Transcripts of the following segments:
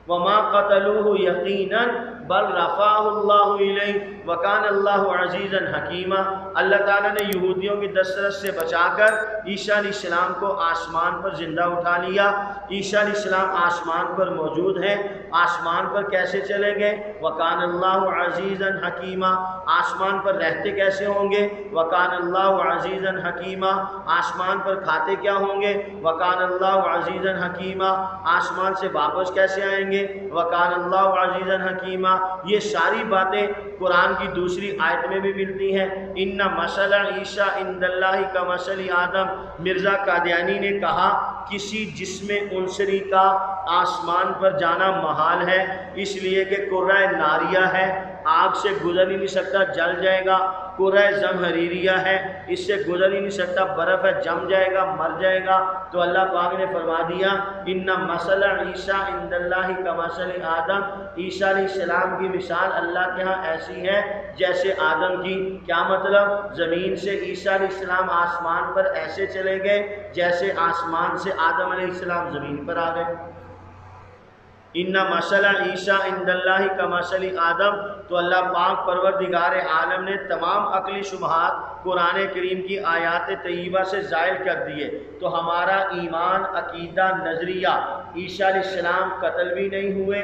وما قتلوه یقینا بل رفعہ اللہ الیہ وکان اللہ عزیزا حکیما۔ اللہ تعالیٰ نے یہودیوں کی دسترس سے بچا کر عیسیٰ علیہ السلام کو آسمان پر زندہ اٹھا لیا۔ عیسیٰ علیہ السلام آسمان پر موجود ہیں۔ آسمان پر کیسے چلیں گے؟ وکان اللہ عزیزا حکیما۔ آسمان پر رہتے کیسے ہوں گے؟ وکان اللہ عزیزا حکیما۔ آسمان پر کھاتے کیا ہوں گے؟ وکان اللہ عزیزا حکیما۔ آسمان سے واپس کیسے آئیں گے؟ وکان اللہ عزیزا حکیما۔ یہ ساری باتیں قرآن کی دوسری آیت میں بھی ملتی ہیں۔ ان مثل عیسیٰ عند اللہ کمثل آدم۔ مرزا قادیانی نے کہا کسی جسم عنصری کا آسمان پر جانا محال ہے، اس لیے کہ کرۂ ناریہ ہے، آگ سے گزر ہی نہیں سکتا، جل جائے گا۔ کرۂ زمہریریہ ہے، اس سے گزر ہی نہیں سکتا، برف ہے، جم جائے گا، مر جائے گا۔ تو اللہ پاک نے فرما دیا ان مثل عیسیٰ عند اللہ کمثل آدم، عیسیٰ علیہ السلام کی مثال اللہ کے ہاں ایسی ہے جیسے آدم کی۔ کیا مطلب؟ زمین سے عیسیٰ علیہ السلام آسمان پر ایسے چلے گئے جیسے آسمان سے آدم علیہ السلام زمین پر آ گئے۔ ان مثل عیسیٰ عند اللہ کمثل آدم۔ تو اللہ پاک پروردگار عالم نے تمام عقلی شبہات قرآن کریم کی آیات طیبہ سے زائل کر دیے۔ تو ہمارا ایمان، عقیدہ، نظریہ، عیسیٰ علیہ السلام قتل بھی نہیں ہوئے،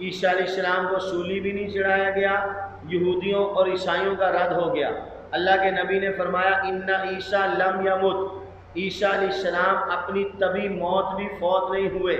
عیسیٰ علیہ السلام کو سولی بھی نہیں چڑھایا گیا، یہودیوں اور عیسائیوں کا رد ہو گیا۔ اللہ کے نبی نے فرمایا ان عیسیٰ لم یمت، عیسیٰ علیہ السلام اپنی طبی موت بھی فوت نہیں ہوئے۔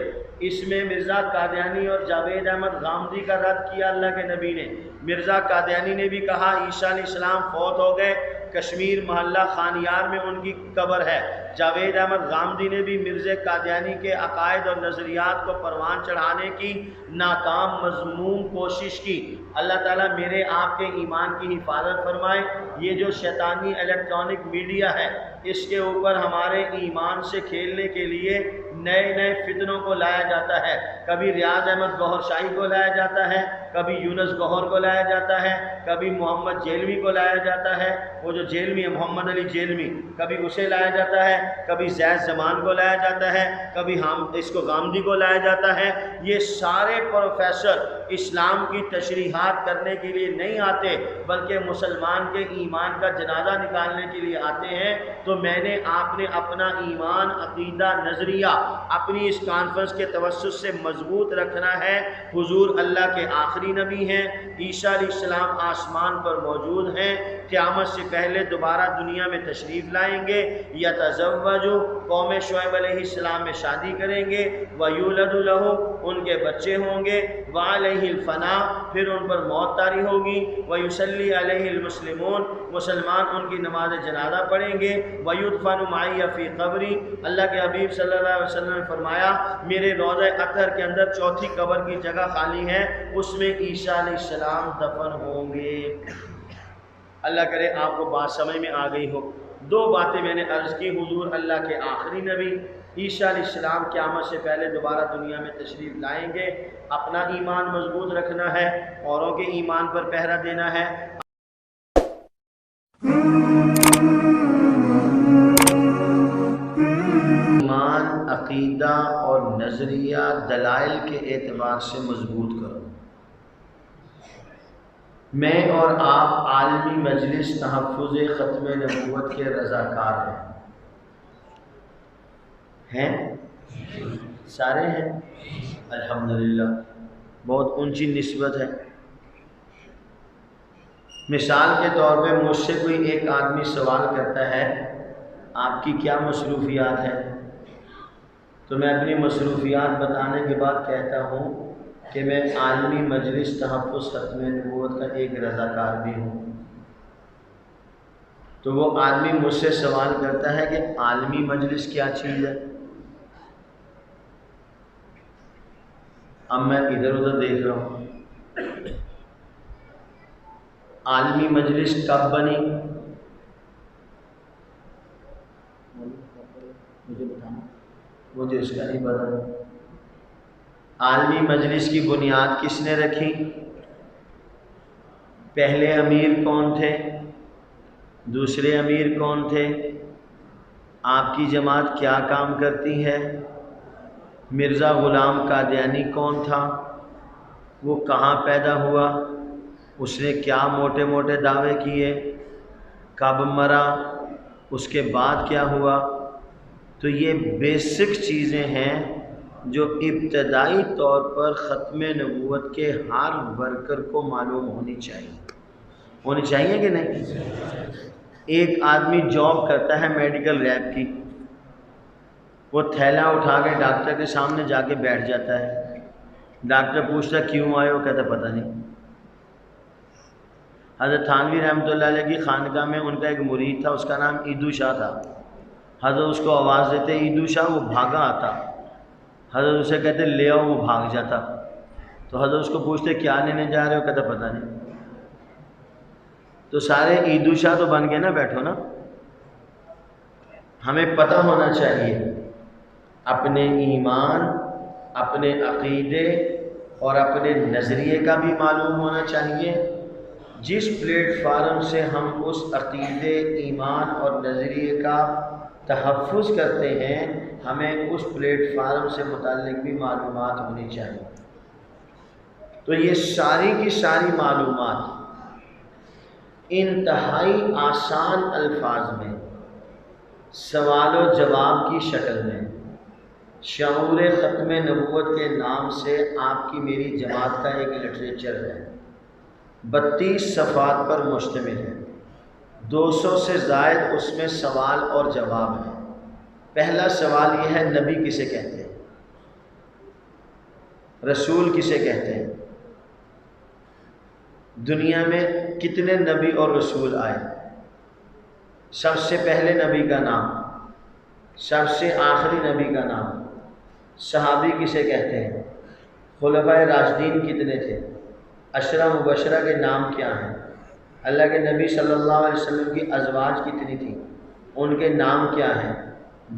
اس میں مرزا قادیانی اور جاوید احمد غامدی کا رد کیا اللہ کے نبی نے۔ مرزا قادیانی نے بھی کہا عیسیٰ علیہ السلام فوت ہو گئے، کشمیر محلہ خانیار میں ان کی قبر ہے۔ جاوید احمد غامدی نے بھی مرزا قادیانی کے عقائد اور نظریات کو پروان چڑھانے کی ناکام مذموم کوشش کی۔ اللہ تعالیٰ میرے آپ کے ایمان کی حفاظت فرمائے۔ یہ جو شیطانی الیکٹرانک میڈیا ہے، اس کے اوپر ہمارے ایمان سے کھیلنے کے لیے نئے نئے فتنوں کو لایا جاتا ہے۔ کبھی ریاض احمد گوہر شاہی کو لایا جاتا ہے، کبھی یونس گوہر کو لایا جاتا ہے، کبھی محمد جیلوی کو لایا جاتا ہے، وہ جو جیلوی ہے محمد علی جیلوی، کبھی اسے لایا جاتا ہے، کبھی زید زمان کو لایا جاتا ہے، کبھی اس کو غامدی کو لایا جاتا ہے۔ یہ سارے پروفیسر اسلام کی تشریحات کرنے کے لیے نہیں آتے، بلکہ مسلمان کے ایمان کا جنازہ نکالنے کے لیے آتے ہیں۔ تو میں نے آپ نے اپنا ایمان، عقیدہ، نظریہ اپنی اس کانفرنس کے توسط سے مضبوط رکھنا ہے۔ حضور اللہ کے آخری نبی ہیں، عیسیٰ علیہ السلام آسمان پر موجود ہیں، قیامت سے پہلے دوبارہ دنیا میں تشریف لائیں گے۔ یتزوجوا، قوم شعیب علیہ السلام میں شادی کریں گے، ویولد لہ، ان کے بچے ہوں گے، وعلیہ الفنا، پھر ان پر موت طاری ہوگی، ویصلی علیہ المسلمون، مسلمان ان کی نماز جنازہ پڑھیں گے، ویدفن معی فی قبری، اللہ کے حبیب صلی اللہ علیہ وسلم نے فرمایا میرے روضہ اطہر کے اندر چوتھی قبر کی جگہ خالی ہے، اس میں عیسیٰ علیہ السلام دفن ہوں گے۔ اللہ کرے آپ کو بات سمجھ میں آ گئی ہو۔ دو باتیں میں نے عرض کی، حضور اللہ کے آخری نبی، عیسیٰ علیہ السلام قیامت سے پہلے دوبارہ دنیا میں تشریف لائیں گے۔ اپنا ایمان مضبوط رکھنا ہے، اوروں کے ایمان پر پہرا دینا ہے۔ ایمان، عقیدہ اور نظریہ دلائل کے اعتبار سے مضبوط کرو۔ میں اور آپ عالمی مجلس تحفظ ختم نبوت کے رضاکار ہیں؟ سارے ہیں؟ الحمدللہ، بہت اونچی نسبت ہے۔ مثال کے طور پہ مجھ سے کوئی ایک آدمی سوال کرتا ہے آپ کی کیا مصروفیات ہیں، تو میں اپنی مصروفیات بتانے کے بعد کہتا ہوں کہ میں عالمی مجلس تحفظ ختم نبوت کا ایک رضاکار بھی ہوں۔ تو وہ آدمی مجھ سے سوال کرتا ہے کہ عالمی مجلس کیا چیز ہے؟ اب میں ادھر ادھر دیکھ رہا ہوں، عالمی مجلس کب بنی؟ مجھے بتانا، مجھے اس کا نہیں پتا۔ عالمی مجلس کی بنیاد کس نے رکھی؟ پہلے امیر کون تھے؟ دوسرے امیر کون تھے؟ آپ کی جماعت کیا کام کرتی ہے؟ مرزا غلام قادیانی کون تھا، وہ کہاں پیدا ہوا، اس نے کیا موٹے موٹے دعوے کیے، کب مرا، اس کے بعد کیا ہوا۔ تو یہ بیسک چیزیں ہیں جو ابتدائی طور پر ختم نبوت کے ہر ورکر کو معلوم ہونی چاہیے کہ نہیں؟ ایک آدمی جاب کرتا ہے میڈیکل ریپ کی، وہ تھیلا اٹھا کے ڈاکٹر کے سامنے جا کے بیٹھ جاتا ہے، ڈاکٹر پوچھتا کیوں آئے، وہ کہتا پتہ نہیں۔ حضرت تھانوی رحمۃ اللہ علیہ کی خانقاہ میں ان کا ایک مرید تھا، اس کا نام عیدو شاہ تھا۔ حضرت اس کو آواز دیتے عیدو شاہ، وہ بھاگا آتا، حضرت اسے کہتے لے آؤ، وہ بھاگ جاتا۔ تو حضرت اس کو پوچھتے کیا لینے جا رہے ہو، کہتا پتہ نہیں۔ تو سارے عیدو شاہ تو بن گئے نا، بیٹھو نا۔ ہمیں پتہ ہونا چاہیے، اپنے ایمان، اپنے عقیدے اور اپنے نظریے کا بھی معلوم ہونا چاہیے۔ جس پلیٹ فارم سے ہم اس عقیدے، ایمان اور نظریے کا تحفظ کرتے ہیں، ہمیں اس پلیٹ فارم سے متعلق بھی معلومات ہونی چاہیے۔ تو یہ ساری کی ساری معلومات انتہائی آسان الفاظ میں، سوال و جواب کی شکل میں، شعور ختم نبوت کے نام سے آپ کی میری جماعت کا ایک لٹریچر ہے، 32 صفحات پر مشتمل ہے، 200 سے زائد اس میں سوال اور جواب ہے۔ پہلا سوال یہ ہے، نبی کسے کہتے ہیں، رسول کسے کہتے ہیں، دنیا میں کتنے نبی اور رسول آئے، سب سے پہلے نبی کا نام، سب سے آخری نبی کا نام، صحابی کسے کہتے ہیں، خلفائے راشدین کتنے تھے، عشرہ مبشرہ کے نام کیا ہیں، اللہ کے نبی صلی اللہ علیہ وسلم کی ازواج کتنی تھیں، ان کے نام کیا ہیں،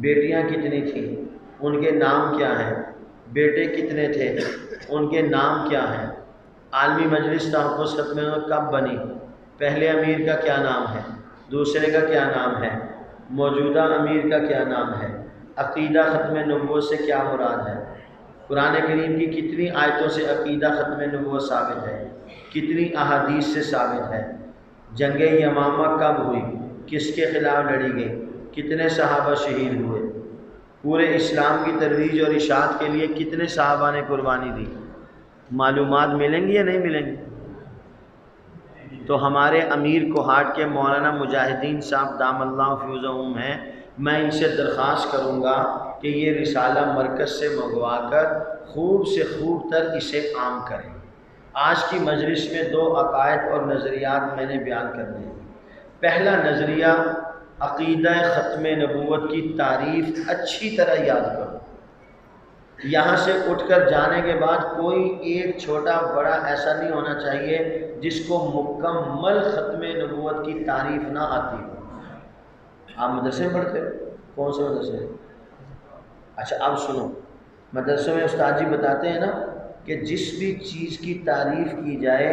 بیٹیاں کتنی تھیں، ان کے نام کیا ہیں، بیٹے کتنے تھے، ان کے نام کیا ہیں، عالمی مجلس تحفظ ختم نبوت کب بنی، پہلے امیر کا کیا نام ہے، دوسرے کا کیا نام ہے، موجودہ امیر کا کیا نام ہے، عقیدہ ختم نبوت سے کیا مراد ہے، قرآن کریم کی کتنی آیتوں سے عقیدہ ختم نبوت ثابت ہے، کتنی احادیث سے ثابت ہے، جنگ یمامہ کب ہوئی، کس کے خلاف لڑی گئی، کتنے صحابہ شہید ہوئے، پورے اسلام کی ترویج اور اشاعت کے لیے کتنے صحابہ نے قربانی دی، معلومات ملیں گی یا نہیں ملیں گی؟ تو ہمارے امیر کوہاٹ کے مولانا مجاہدین صاحب دام اللہ فیوزہم ہیں، میں ان سے درخواست کروں گا کہ یہ رسالہ مرکز سے منگوا کر خوب سے خوب تر اسے عام کریں۔ آج کی مجلس میں 2 عقائد اور نظریات میں نے بیان کرنے ہیں۔ پہلا نظریہ، عقیدہ ختم نبوت کی تعریف اچھی طرح یاد کرو۔ یہاں سے اٹھ کر جانے کے بعد کوئی ایک چھوٹا بڑا ایسا نہیں ہونا چاہیے جس کو مکمل ختم نبوت کی تعریف نہ آتی ہو۔ آپ مدرسے میں پڑھتے ہو؟ کون سے مدرسے؟ اچھا اب سنو، مدرسے میں استاد جی بتاتے ہیں نا کہ جس بھی چیز کی تعریف کی جائے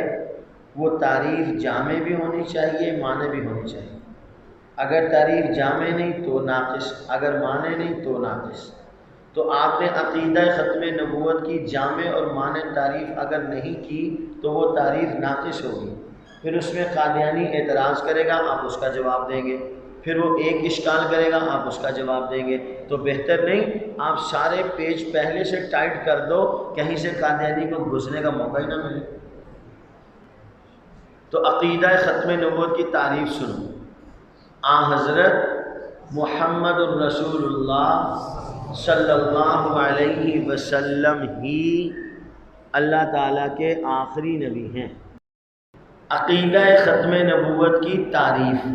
وہ تعریف جامع بھی ہونی چاہیے، معنی بھی ہونی چاہیے۔ اگر تعریف جامع نہیں تو ناقص، اگر معنی نہیں تو ناقص۔ تو آپ نے عقیدہ ختم نبوت کی جامع اور معنی تعریف اگر نہیں کی تو وہ تعریف ناقص ہوگی۔ پھر اس میں قادیانی اعتراض کرے گا، آپ اس کا جواب دیں گے، پھر وہ ایک اشکال کرے گا، آپ اس کا جواب دیں گے۔ تو بہتر نہیں آپ سارے پیج پہلے سے ٹائٹ کر دو، کہیں سے قادیانی کو گھسنے کا موقع ہی نہ ملے۔ تو عقیدہ ختم نبوت کی تعریف سنو۔ حضرت محمد الرسول اللہ صلی اللہ علیہ وسلم ہی اللہ تعالیٰ کے آخری نبی ہیں۔ عقیدہ ختم نبوت کی تعریف،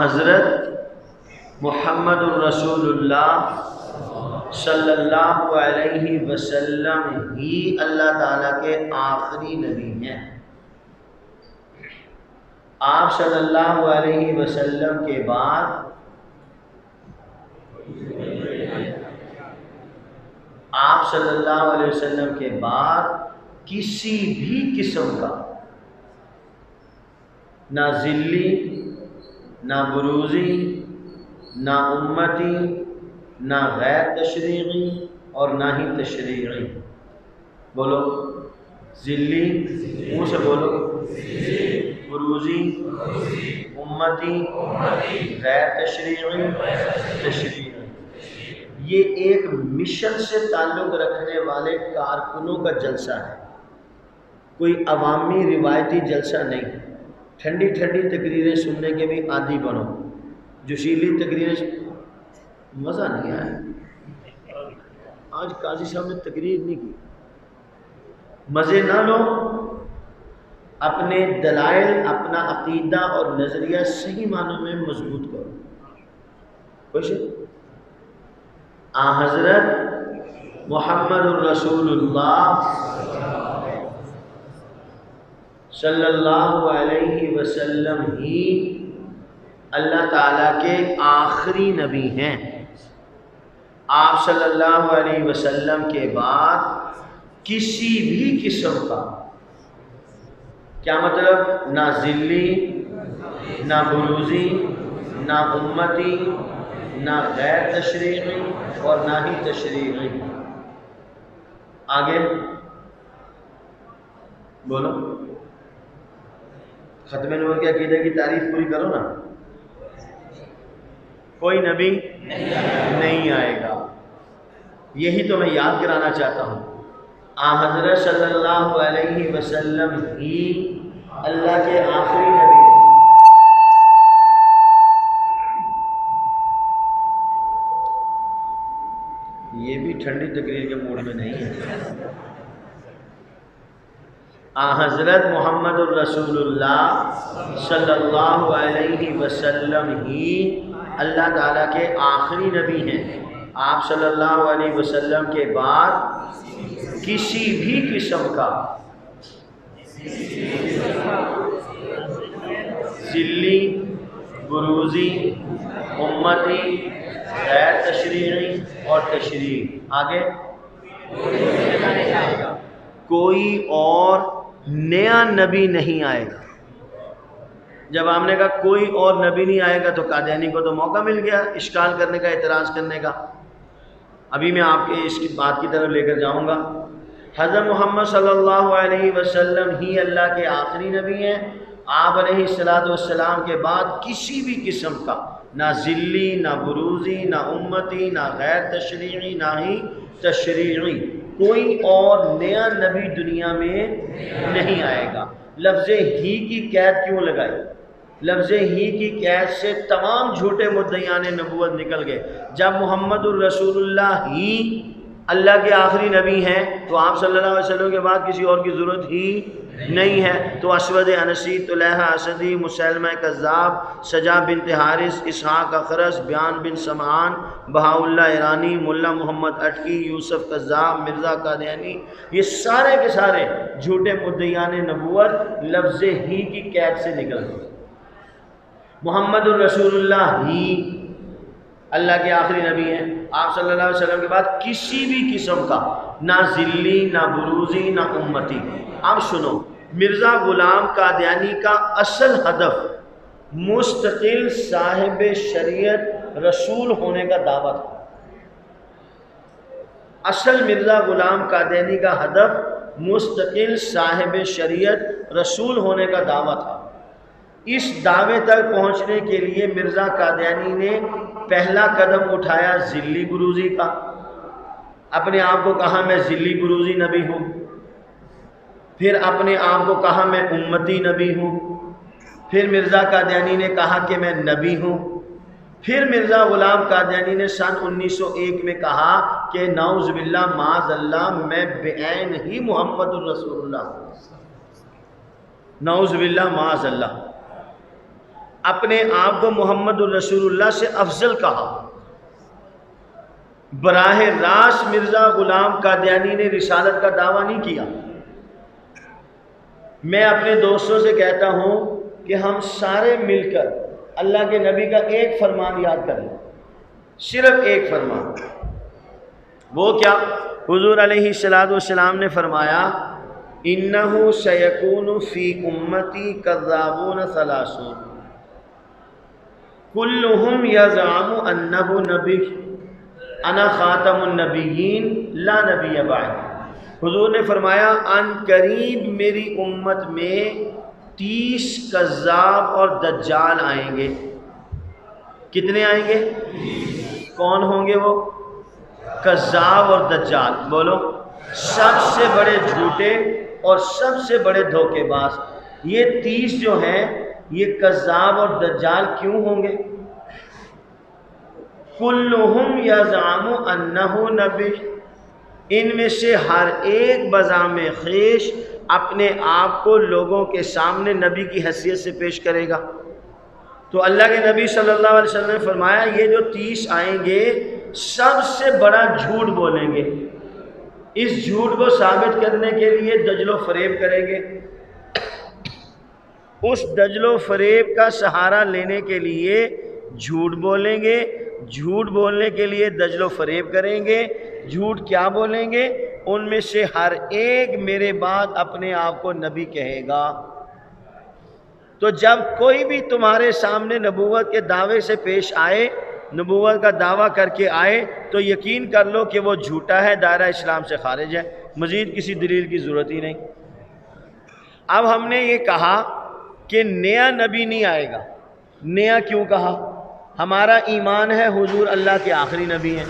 حضرت محمد الرسول اللہ صلی اللہ علیہ وسلم ہی اللہ تعالیٰ کے آخری نبی ہیں۔ آپ صلی اللہ علیہ وسلم کے بعد کسی بھی قسم کا نہ ذلی، نہ بروزی، نہ امتی، نہ غیر تشریعی اور نہ ہی تشریعی. بولو ذلی، منہ سے بولو، بروزی، امتی، غیر تشریعی، تشریعی. یہ ایک مشن سے تعلق رکھنے والے کارکنوں کا جلسہ ہے، کوئی عوامی روایتی جلسہ نہیں. ٹھنڈی ٹھنڈی تقریریں سننے کے بھی عادی بنو، جوشیلی تقریریں مزہ نہیں آیا. آج قاضی صاحب نے تقریر نہیں کی، مزے نہ لو. اپنے دلائل، اپنا عقیدہ اور نظریہ صحیح معنوں میں مضبوط کرو. خوش حضرت محمد الرسول اللہ صلی اللہ علیہ وسلم ہی اللہ تعالیٰ کے آخری نبی ہیں. آپ صلی اللہ علیہ وسلم کے بعد کسی بھی قسم کا، کیا مطلب، نہ ذلی، نہ بروزی، نہ امتی، نہ غیر تشریعی اور نہ ہی تشریعی. آگے بولو، ختم نبوت کے عقیدے کی تعریف پوری کرو نا. کوئی نبی نہیں آئے گا، یہی تو میں یاد کرانا چاہتا ہوں. حضرت صلی اللہ علیہ وسلم ہی اللہ کے آخری نبی ہیں. یہ بھی ٹھنڈی تقریر کے موڈ میں نہیں ہے. حضرت محمد الرسول اللہ صلی اللہ علیہ وسلم ہی اللہ تعالیٰ کے آخری نبی ہیں. آپ صلی اللہ علیہ وسلم کے بعد کسی بھی قسم کا ذلی، بروزی، امتی، غیر تشریعی اور تشریعی. آگے کوئی اور نیا نبی نہیں آئے گا. جب ہم نے کہا کوئی اور نبی نہیں آئے گا تو قادیانی کو تو موقع مل گیا اشکال کرنے کا، اعتراض کرنے کا. ابھی میں آپ کے اس کی بات کی طرف لے کر جاؤں گا. حضرت محمد صلی اللہ علیہ وسلم ہی اللہ کے آخری نبی ہیں. آپ علیہ السلام کے بعد کسی بھی قسم کا نہ ذلی، نہ بروزی، نہ امتی، نہ غیر تشریعی، نہ ہی تشریعی، کوئی اور نیا نبی دنیا میں نہیں آئے گا. لفظ ہی کی قید کیوں لگائی؟ لفظ ہی کی قید سے تمام جھوٹے مدعیان نبوت نکل گئے. جب محمد الرسول اللہ ہی اللہ کے آخری نبی ہیں تو آپ صلی اللہ علیہ وسلم کے بعد کسی اور کی ضرورت ہی نہیں ہے. تو اسود انسی، طلحہ اسدی، مسیلمہ کذاب، سجا بنت حارث، اسحاق اخرس، بیان بن سمعان، بہاءاللہ ایرانی، ملا محمد اٹکی، یوسف کذاب، مرزا قادیانی، یہ سارے کے سارے جھوٹے مدعیان نبوت لفظ ہی کی قید سے نکل گئے. محمد الرسول اللہ ہی اللہ کے آخری نبی ہیں. آپ صلی اللہ علیہ وسلم کے بعد کسی بھی قسم کا نہ ذلی، نہ بروزی، نہ امتی. اب سنو، مرزا غلام قادیانی کا اصل ہدف مستقل صاحب شریعت رسول ہونے کا دعویٰ تھا. اصل مرزا غلام قادیانی کا ہدف مستقل صاحب شریعت رسول ہونے کا دعویٰ تھا. اس دعوے تک پہنچنے کے لیے مرزا قادیانی نے پہلا قدم اٹھایا ذلی بروزی کا. اپنے آپ کو کہا میں ذلی بروزی نبی ہوں. پھر اپنے آپ کو کہا میں امتی نبی ہوں. پھر مرزا قادیانی نے کہا کہ میں نبی ہوں. پھر مرزا غلام قادیانی نے سن 1901 میں کہا کہ نعوذ باللہ معاذ اللہ میں بعین ہی محمد الرسول اللہ، نعوذ باللہ معاذ اللہ، اپنے آپ کو محمد الرسول اللہ سے افضل کہا. براہ راست مرزا غلام قادیانی نے رسالت کا دعویٰ نہیں کیا. میں اپنے دوستوں سے کہتا ہوں کہ ہم سارے مل کر اللہ کے نبی کا ایک فرمان یاد کریں، صرف ایک فرمان. وہ کیا؟ حضور علیہ السلام نے فرمایا انہ سیکون فی امتی کذابون ثلاثون کلہم یزعم انہ نبی انا خاتم النبیین لا نبی بعد۔ حضور نے فرمایا ان قریب میری امت میں 30 کذاب اور دجال آئیں گے۔ کتنے آئیں گے؟ کون ہوں گے وہ؟ کذاب اور دجال۔ بولو، سب سے بڑے جھوٹے اور سب سے بڑے دھوکے باز۔ یہ 30 جو ہیں یہ کذاب اور دجال کیوں ہوں گے؟ کلہم یزعم انہ نبی، ان میں سے ہر ایک بزعم خویش اپنے آپ کو لوگوں کے سامنے نبی کی حیثیت سے پیش کرے گا۔ تو اللہ کے نبی صلی اللہ علیہ وسلم نے فرمایا یہ جو 30 آئیں گے سب سے بڑا جھوٹ بولیں گے۔ اس جھوٹ کو ثابت کرنے کے لیے دجل و فریب کریں گے۔ اس دجل و فریب کا سہارا لینے کے لیے جھوٹ بولیں گے، جھوٹ بولنے کے لیے دجل و فریب کریں گے۔ جھوٹ کیا بولیں گے؟ ان میں سے ہر ایک میرے بعد اپنے آپ کو نبی کہے گا۔ تو جب کوئی بھی تمہارے سامنے نبوت کے دعوے سے پیش آئے، نبوت کا دعویٰ کر کے آئے، تو یقین کر لو کہ وہ جھوٹا ہے، دائرہ اسلام سے خارج ہے، مزید کسی دلیل کی ضرورت ہی نہیں۔ اب ہم نے یہ کہا کہ نیا نبی نہیں آئے گا۔ نیا کیوں کہا؟ ہمارا ایمان ہے حضور اللہ کے آخری نبی ہیں،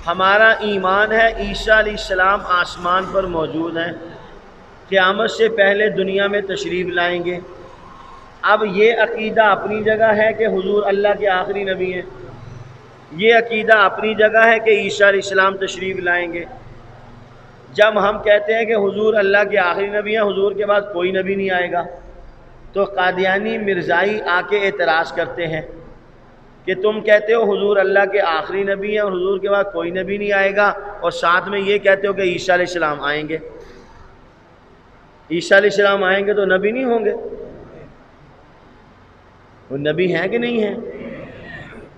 ہمارا ایمان ہے عیسیٰ علیہ السلام آسمان پر موجود ہیں، قیامت سے پہلے دنیا میں تشریف لائیں گے۔ اب یہ عقیدہ اپنی جگہ ہے کہ حضور اللہ کے آخری نبی ہیں، یہ عقیدہ اپنی جگہ ہے کہ عیسیٰ علیہ السلام تشریف لائیں گے۔ جب ہم کہتے ہیں کہ حضور اللہ کے آخری نبی ہیں، حضور کے بعد کوئی نبی نہیں آئے گا، تو قادیانی مرزائی آ کے اعتراض کرتے ہیں کہ تم کہتے ہو حضور اللہ کے آخری نبی ہیں اور حضور کے بعد کوئی نبی نہیں آئے گا، اور ساتھ میں یہ کہتے ہو کہ عیسیٰ علیہ السلام آئیں گے۔ عیسیٰ علیہ السلام آئیں گے تو نبی نہیں ہوں گے؟ وہ نبی ہیں کہ نہیں ہیں؟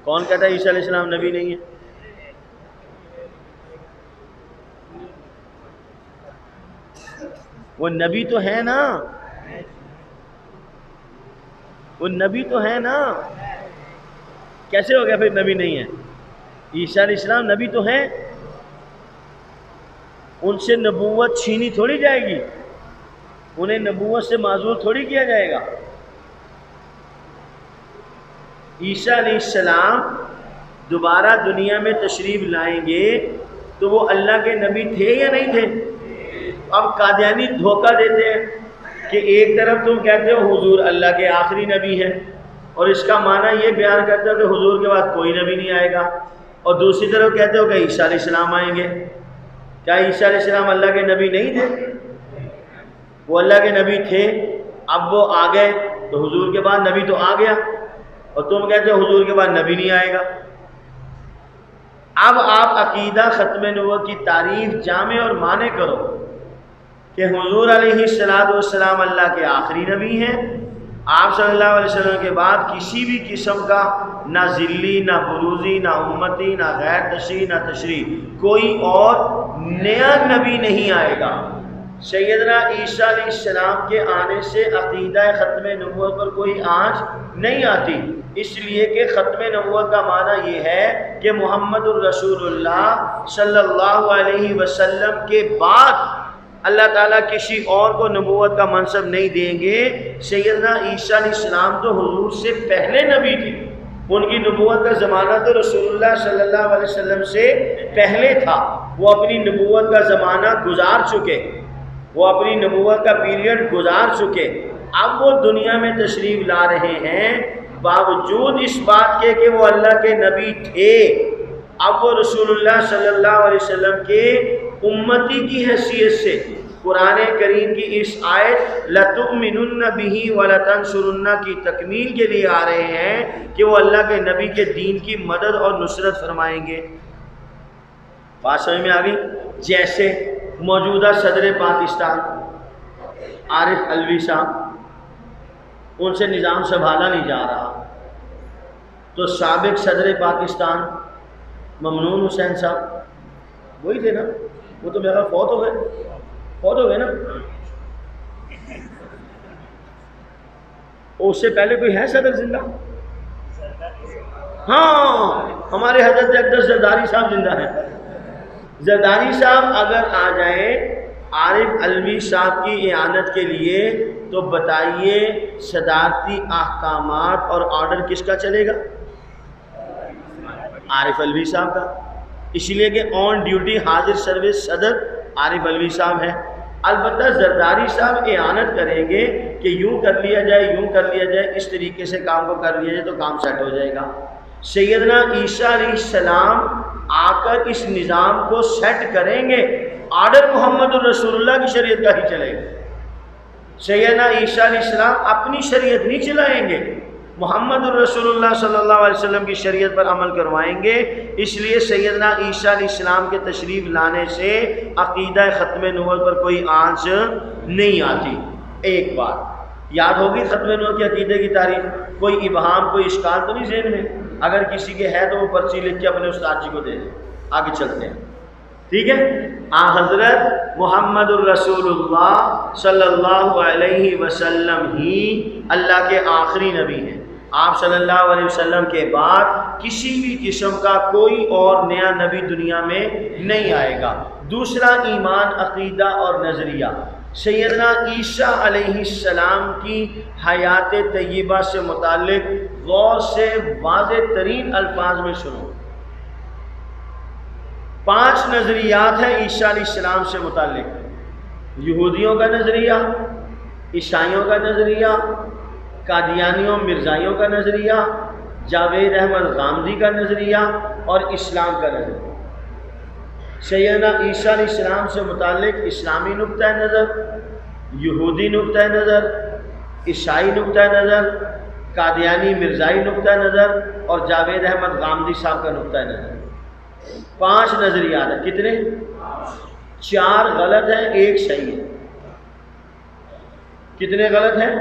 کون کہتا ہے عیسیٰ علیہ السلام نبی نہیں ہے؟ وہ نبی تو ہے نا، وہ نبی تو ہے نا، کیسے ہو گیا پھر نبی نہیں ہے؟ عیسیٰ علیہ السلام نبی تو ہیں، ان سے نبوت چھینی تھوڑی جائے گی، انہیں نبوت سے معذور تھوڑی کیا جائے گا۔ عیسیٰ علیہ السلام دوبارہ دنیا میں تشریف لائیں گے تو وہ اللہ کے نبی تھے یا نہیں تھے؟ اب قادیانی دھوکہ دیتے ہیں کہ ایک طرف تم کہتے ہو حضور اللہ کے آخری نبی ہیں، اور اس کا معنی یہ بیان کرتے ہو کہ حضور کے بعد کوئی نبی نہیں آئے گا، اور دوسری طرف کہتے ہو کہ عیسیٰ علیہ السلام آئیں گے۔ کیا عیسیٰ علیہ السلام اللہ کے نبی نہیں تھے؟ وہ اللہ کے نبی تھے، اب وہ آ گئے تو حضور کے بعد نبی تو آ گیا، اور تم کہتے ہو حضور کے بعد نبی نہیں آئے گا۔ اب آپ عقیدہ ختم نبوت کی تعریف جامع اور معنی کرو کہ حضور علیہ السلام اللہ کے آخری نبی ہیں، آپ صلی اللہ علیہ وسلم کے بعد کسی بھی قسم کا نہ ذلی، نہ بروزی، نہ امتی، نہ غیر تشریح، نہ تشریح، کوئی اور نیا نبی نہیں آئے گا۔ سیدنا عیسیٰ علیہ السلام کے آنے سے عقیدہ ختم نبوت پر کوئی آنچ نہیں آتی، اس لیے کہ ختم نبوت کا معنی یہ ہے کہ محمد الرسول اللہ صلی اللہ علیہ وسلم کے بعد اللہ تعالیٰ کسی اور کو نبوت کا منصب نہیں دیں گے۔ سیدنا عیسیٰ علیہ السلام تو حضور سے پہلے نبی تھے، ان کی نبوت کا زمانہ تو رسول اللہ صلی اللہ علیہ وسلم سے پہلے تھا، وہ اپنی نبوت کا زمانہ گزار چکے، وہ اپنی نبوت کا پیریڈ گزار چکے، اب وہ دنیا میں تشریف لا رہے ہیں، باوجود اس بات کے کہ وہ اللہ کے نبی تھے، اب وہ رسول اللہ صلی اللہ علیہ وسلم کے امتی کی حیثیت سے قرآن کریم کی اس آیت لَتُؤْمِنُنَّ بِهِ وَلَتَنْصُرُنَّ کی تکمیل کے لیے آ رہے ہیں کہ وہ اللہ کے نبی کے دین کی مدد اور نصرت فرمائیں گے۔ بات سمجھ میں آ گئی؟ جیسے موجودہ صدر پاکستان عارف علوی صاحب، ان سے نظام سنبھالا نہیں جا رہا، تو سابق صدر پاکستان ممنون حسین صاحب وہی تھے نا، وہ تو میرا فوت ہو گئے نا، اس سے پہلے کوئی ہے صدر زندہ؟ ہاں ہمارے حضرت اقدس زرداری صاحب زندہ ہیں. زرداری صاحب اگر آ جائیں عارف علوی صاحب کی اعانت کے لیے تو بتائیے صدارتی احکامات اور آرڈر کس کا چلے گا؟ عارف علوی صاحب کا. اس لیے کہ آن ڈیوٹی حاضر سروس صدر عارف علوی صاحب ہیں. البتہ زرداری صاحب اعانت کریں گے کہ یوں کر لیا جائے، یوں کر لیا جائے، اس طریقے سے کام کو کر لیا جائے تو کام سیٹ ہو جائے گا. سیدنا عیسیٰ علیہ السلام آ کر اس نظام کو سیٹ کریں گے، آرڈر محمد الرسول اللہ کی شریعت کا ہی چلے گا. سیدنا عیسیٰ علیہ السلام اپنی شریعت نہیں چلائیں گے، محمد الرسول اللہ صلی اللہ علیہ وسلم کی شریعت پر عمل کروائیں گے. اس لیے سیدنا عیسیٰ علیہ السلام کے تشریف لانے سے عقیدہ ختم نبوت پر کوئی آنچ نہیں آتی. ایک بات یاد ہوگی ختم نبوت کے عقیدے کی تاریخ. کوئی ابہام، کوئی اشکال تو نہیں ذہن میں؟ اگر کسی کے ہے تو وہ پرچی لکھ کے اپنے استاد جی کو دے دیں. آگے چلتے ہیں، ٹھیک ہے. حضرت محمد الرسول اللہ صلی اللہ علیہ وسلم ہی اللہ کے آخری نبی ہیں. آپ صلی اللہ علیہ وسلم کے بعد کسی بھی قسم کا کوئی اور نیا نبی دنیا میں نہیں آئے گا. دوسرا ایمان، عقیدہ اور نظریہ. سیدنا عیسیٰ علیہ السلام کی حیات طیبہ سے متعلق غور سے واضح ترین الفاظ میں سنو. 5 نظریات ہیں عیسیٰ علیہ السلام سے متعلق. یہودیوں کا نظریہ، عیسائیوں کا نظریہ، قادیانیوں مرزائیوں کا نظریہ، جاوید احمد غامدی کا نظریہ اور اسلام کا نظریہ. سیدنا عیسیٰ علیہ السلام سے متعلق اسلامی نقطہ نظر، یہودی نقطہ نظر، عیسائی نقطہ نظر، قادیانی مرزائی نقطہ نظر اور جاوید احمد غامدی صاحب کا نقطہ نظر. 5 نظریات ہیں. کتنے؟ 4 غلط ہیں، 1 صحیح ہے. کتنے غلط ہیں؟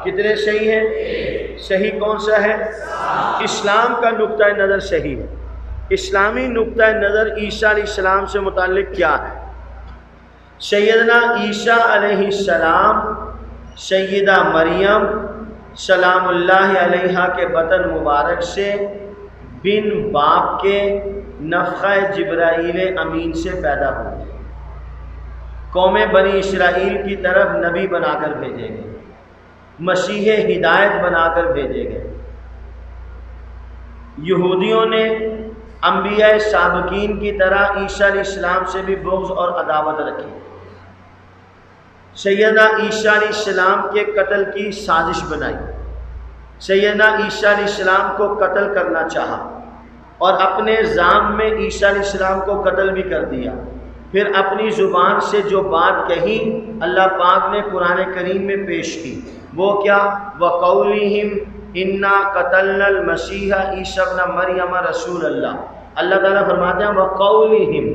کتنے صحیح ہیں؟ صحیح کون سا ہے؟ اسلام کا نقطہ نظر صحیح ہے. اسلامی نقطہ نظر عیسیٰ علیہ السلام سے متعلق کیا ہے؟ سیدنا عیسیٰ علیہ السلام سیدہ مریم سلام اللہ علیہا کے بطن مبارک سے بن باپ کے نفخہ جبرائیل امین سے پیدا ہوئے. قوم بنی اسرائیل کی طرف نبی بنا کر بھیجے گئے، مسیح ہدایت بنا کر بھیجے گئے. یہودیوں نے انبیاء سابقین کی طرح عیسیٰ علیہ السلام سے بھی بغض اور عداوت رکھی. سیدنا عیسیٰ علیہ السلام کے قتل کی سازش بنائی. سیدنا عیسیٰ علیہ السلام کو قتل کرنا چاہا اور اپنے ذام میں عیسیٰ علیہ السلام کو قتل بھی کر دیا. پھر اپنی زبان سے جو بات کہی اللہ پاک نے قرآن کریم میں پیش کی. وہ کیا؟ وَقَوْلِهِمْ اِنَّا قَتَلْنَا الْمَسِيحَ عِيسَىٰ ابْنَ مَرْيَمَ رسول اللہ. اللہ تعالیٰ فرماتے ہیں وَقَوْلِهِمْ،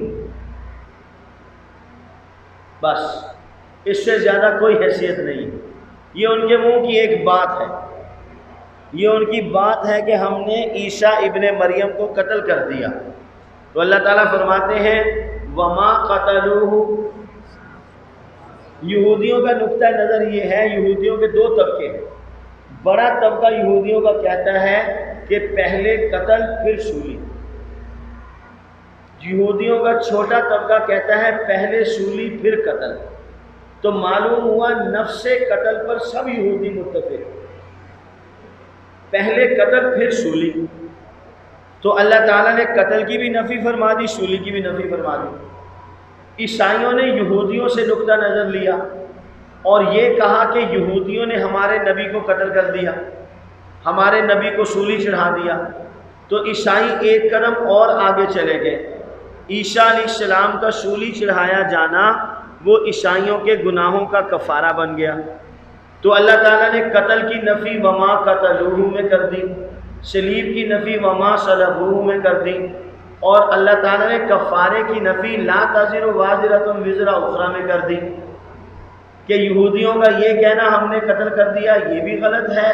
بس اس سے زیادہ کوئی حیثیت نہیں. یہ ان کے منہ کی ایک بات ہے، یہ ان کی بات ہے کہ ہم نے عیسیٰ ابن مریم کو قتل کر دیا. تو اللہ تعالیٰ فرماتے ہیں وَمَا قَتَلُوهُ. یہودیوں کا نقطہ نظر یہ ہے، یہودیوں کے 2 طبقے ہیں. بڑا طبقہ یہودیوں کا کہتا ہے کہ پہلے قتل پھر سولی. یہودیوں کا چھوٹا طبقہ کہتا ہے پہلے سولی پھر قتل. تو معلوم ہوا نفس قتل پر سب یہودی متفق، پہلے قتل پھر سولی. تو اللہ تعالیٰ نے قتل کی بھی نفی فرما دی، سولی کی بھی نفی فرما دی. عیسائیوں نے یہودیوں سے نقطہ نظر لیا اور یہ کہا کہ یہودیوں نے ہمارے نبی کو قتل کر دیا، ہمارے نبی کو سولی چڑھا دیا. تو عیسائی ایک قدم اور آگے چلے گئے. عیسیٰ علیہ السلام کا سولی چڑھایا جانا وہ عیسائیوں کے گناہوں کا کفارہ بن گیا. تو اللہ تعالیٰ نے قتل کی نفی وما قتلوہ میں کر دی، صلیب کی نفی وما صلبوہ میں کر دی، اور اللہ تعالیٰ نے کفارے کی نفی لا تزر وازرۃ وزر اخری میں کر دی. کہ یہودیوں کا یہ کہنا ہم نے قتل کر دیا یہ بھی غلط ہے،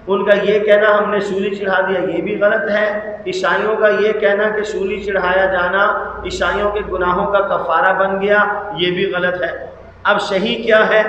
ان کا یہ کہنا ہم نے سولی چڑھا دیا یہ بھی غلط ہے. عیسائیوں کا یہ کہنا کہ سولی چڑھایا جانا عیسائیوں کے گناہوں کا کفارہ بن گیا یہ بھی غلط ہے. اب صحیح کیا ہے؟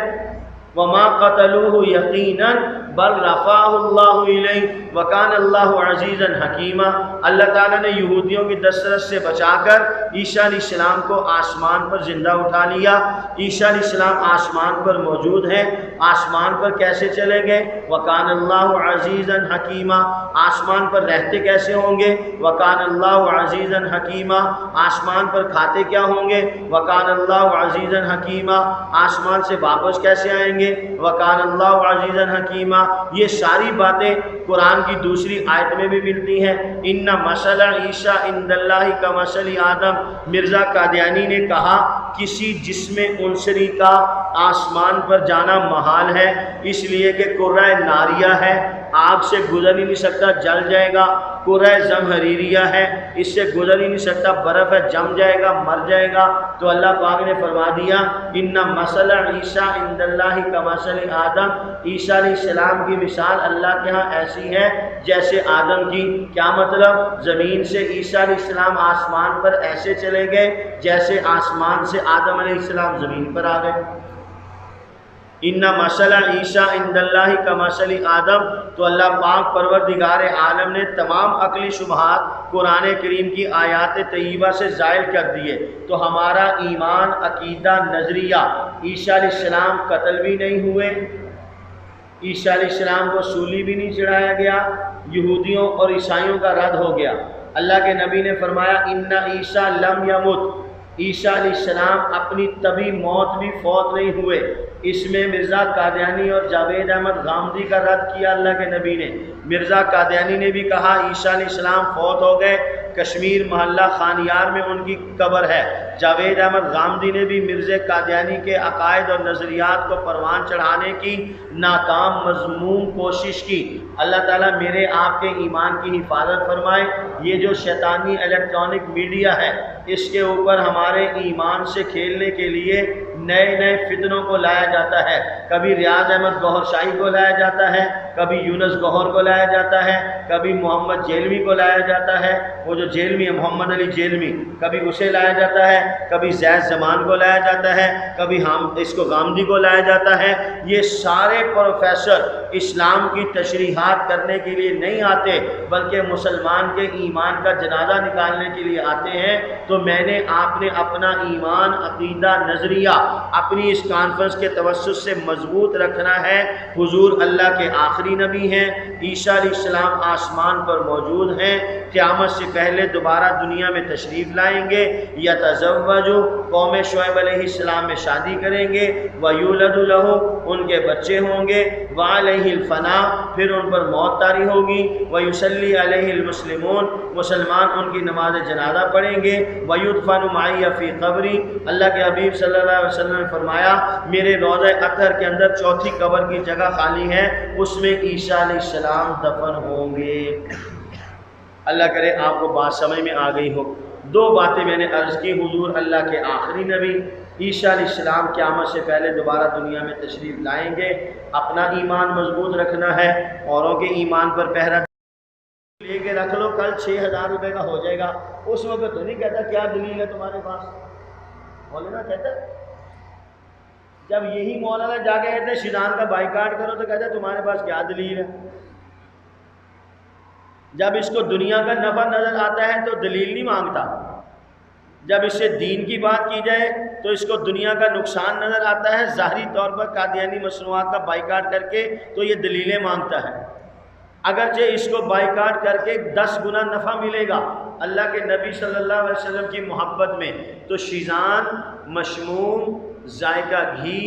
وما قتلوہ یقیناً بل رفعہ اللہ الیہ وکان اللہ عزیزا حکیما۔ اللہ تعالیٰ نے یہودیوں کی دسترس سے بچا کر عیسیٰ علیہ السلام کو آسمان پر زندہ اٹھا لیا۔ عیسیٰ علیہ السلام آسمان پر موجود ہیں۔ آسمان پر کیسے چلیں گے؟ وکان اللہ عزیزا حکیما۔ آسمان پر رہتے کیسے ہوں گے؟ وکان اللہ عزیزا حکیما۔ آسمان پر کھاتے کیا ہوں گے؟ وکان اللہ عزیزا حکیما۔ آسمان سے واپس کیسے آئیں گے؟ وکان اللہ عزیزا حکیما۔ یہ ساری باتیں قرآن کی دوسری آیت میں بھی ملتی ہیں۔ ان مثل عیسیٰ عند اللہ کمثل آدم۔ مرزا قادیانی نے کہا کسی جسم عنصری کا آسمان پر جانا محال ہے، اس لیے کہ کرۂ ناریہ ہے، آگ سے گزر ہی نہیں سکتا، جل جائے گا۔ کرۂ زمہریریہ ہے، اس سے گزر ہی نہیں سکتا، برف ہے، جم جائے گا، مر جائے گا۔ تو اللہ پاک نے فرما دیا ان مثل عیسیٰ عند اللہ کمثل آدم۔ عیسیٰ علیہ السلام کی مثال اللہ کے ہاں ایسی ہے جیسے آدم کی۔ کیا مطلب؟ زمین سے عیسیٰ علیہ السلام آسمان پر ایسے چلے گئے جیسے آسمان سے آدم علیہ السلام زمین پر آ گئے۔ ان مثل عیسیٰ عند اللہ کمثل آدم۔ تو اللہ پاک پروردگار عالم نے تمام عقلی شبہات قرآن کریم کی آیات طیبہ سے زائل کر دیے۔ تو ہمارا ایمان، عقیدہ، نظریہ، عیسیٰ علیہ السلام قتل بھی نہیں ہوئے، عیسیٰ علیہ السلام کو سولی بھی نہیں چڑھایا گیا، یہودیوں اور عیسائیوں کا رد ہو گیا۔ اللہ کے نبی نے فرمایا ان عیسیٰ لم یمت۔ عیسیٰ علیہ السلام اپنی طبی موت بھی فوت نہیں ہوئے۔ اس میں مرزا قادیانی اور جاوید احمد غامدی کا رد کیا اللہ کے نبی نے۔ مرزا قادیانی نے بھی کہا عیسیٰ علیہ السلام فوت ہو گئے، کشمیر محلہ خانیار میں ان کی قبر ہے۔ جاوید احمد غامدی نے بھی مرزا قادیانی کے عقائد اور نظریات کو پروان چڑھانے کی ناکام مذموم کوشش کی۔ اللہ تعالیٰ میرے آپ کے ایمان کی حفاظت فرمائے۔ یہ جو شیطانی الیکٹرانک میڈیا ہے، اس کے اوپر ہمارے ایمان سے کھیلنے کے لیے نئے نئے فتنوں کو لایا جاتا ہے۔ کبھی ریاض احمد گوہر شاہی کو لایا جاتا ہے، کبھی یونس گوہر کو لایا جاتا ہے، کبھی محمد جیلوی کو لایا جاتا ہے، وہ جو جیلوی ہے محمد علی جیلوی، کبھی اسے لایا جاتا ہے، کبھی زید زمان کو لایا جاتا ہے، کبھی اس کو غامدی کو لایا جاتا ہے۔ یہ سارے پروفیسر اسلام کی تشریحات کرنے کے لیے نہیں آتے، بلکہ مسلمان کے ایمان کا جنازہ نکالنے کے لیے آتے ہیں۔ تو میں نے آپ نے اپنا ایمان، عقیدہ، نظریہ اپنی اس کانفرنس کے توسط سے مضبوط رکھنا ہے۔ حضور اللہ کے آخری نبی ہیں، عیسیٰ علیہ السلام آسمان پر موجود ہیں، قیامت سے پہلے دوبارہ دنیا میں تشریف لائیں گے۔ یتزوجوا، قوم شعیب علیہ السلام میں شادی کریں گے، ویولد لہ، ان کے بچے ہوں گے، وعلیہ الفنا، پھر ان پر موت طاری ہوگی، ویصلی علیہ المسلمون، مسلمان ان کی نماز جنازہ پڑھیں گے، ویدفن معی فی قبری، اللہ کے حبیب صلی اللہ علیہ وسلم نے فرمایا میرے روضہ اطہر کے اندر چوتھی قبر کی جگہ خالی ہے، اس میں عیسیٰ علیہ السلام دفن ہوں گے۔ اللہ کرے آپ کو بات سمجھ میں آ گئی ہو۔ دو باتیں میں نے عرض کی، حضور اللہ کے آخری نبی، عیسیٰ علیہ السلام قیامت سے پہلے دوبارہ دنیا میں تشریف لائیں گے۔ اپنا ایمان مضبوط رکھنا ہے، اوروں کے ایمان پر پہرا لے کے رکھ لو، کل 6000 روپے کا ہو جائے گا۔ اس وقت تو نہیں کہتا کیا دلیل ہے تمہارے پاس، مولانا کہتا ہے۔ جب یہی مولانا جا کے کہتے ہیں شیطان کا بائیکاٹ کرو تو کہتا ہے تمہارے پاس کیا دلیل ہے۔ جب اس کو دنیا کا نفع نظر آتا ہے تو دلیل نہیں مانگتا، جب اس سے دین کی بات کی جائے تو اس کو دنیا کا نقصان نظر آتا ہے، ظاہری طور پر قادیانی مصنوعات کا بائیکاٹ کر کے تو یہ دلیلیں مانگتا ہے۔ اگرچہ اس کو بائیکاٹ کر کے 10 گنا نفع ملے گا اللہ کے نبی صلی اللہ علیہ وسلم کی محبت میں، تو شیزان، مشموم، ذائقہ گھی،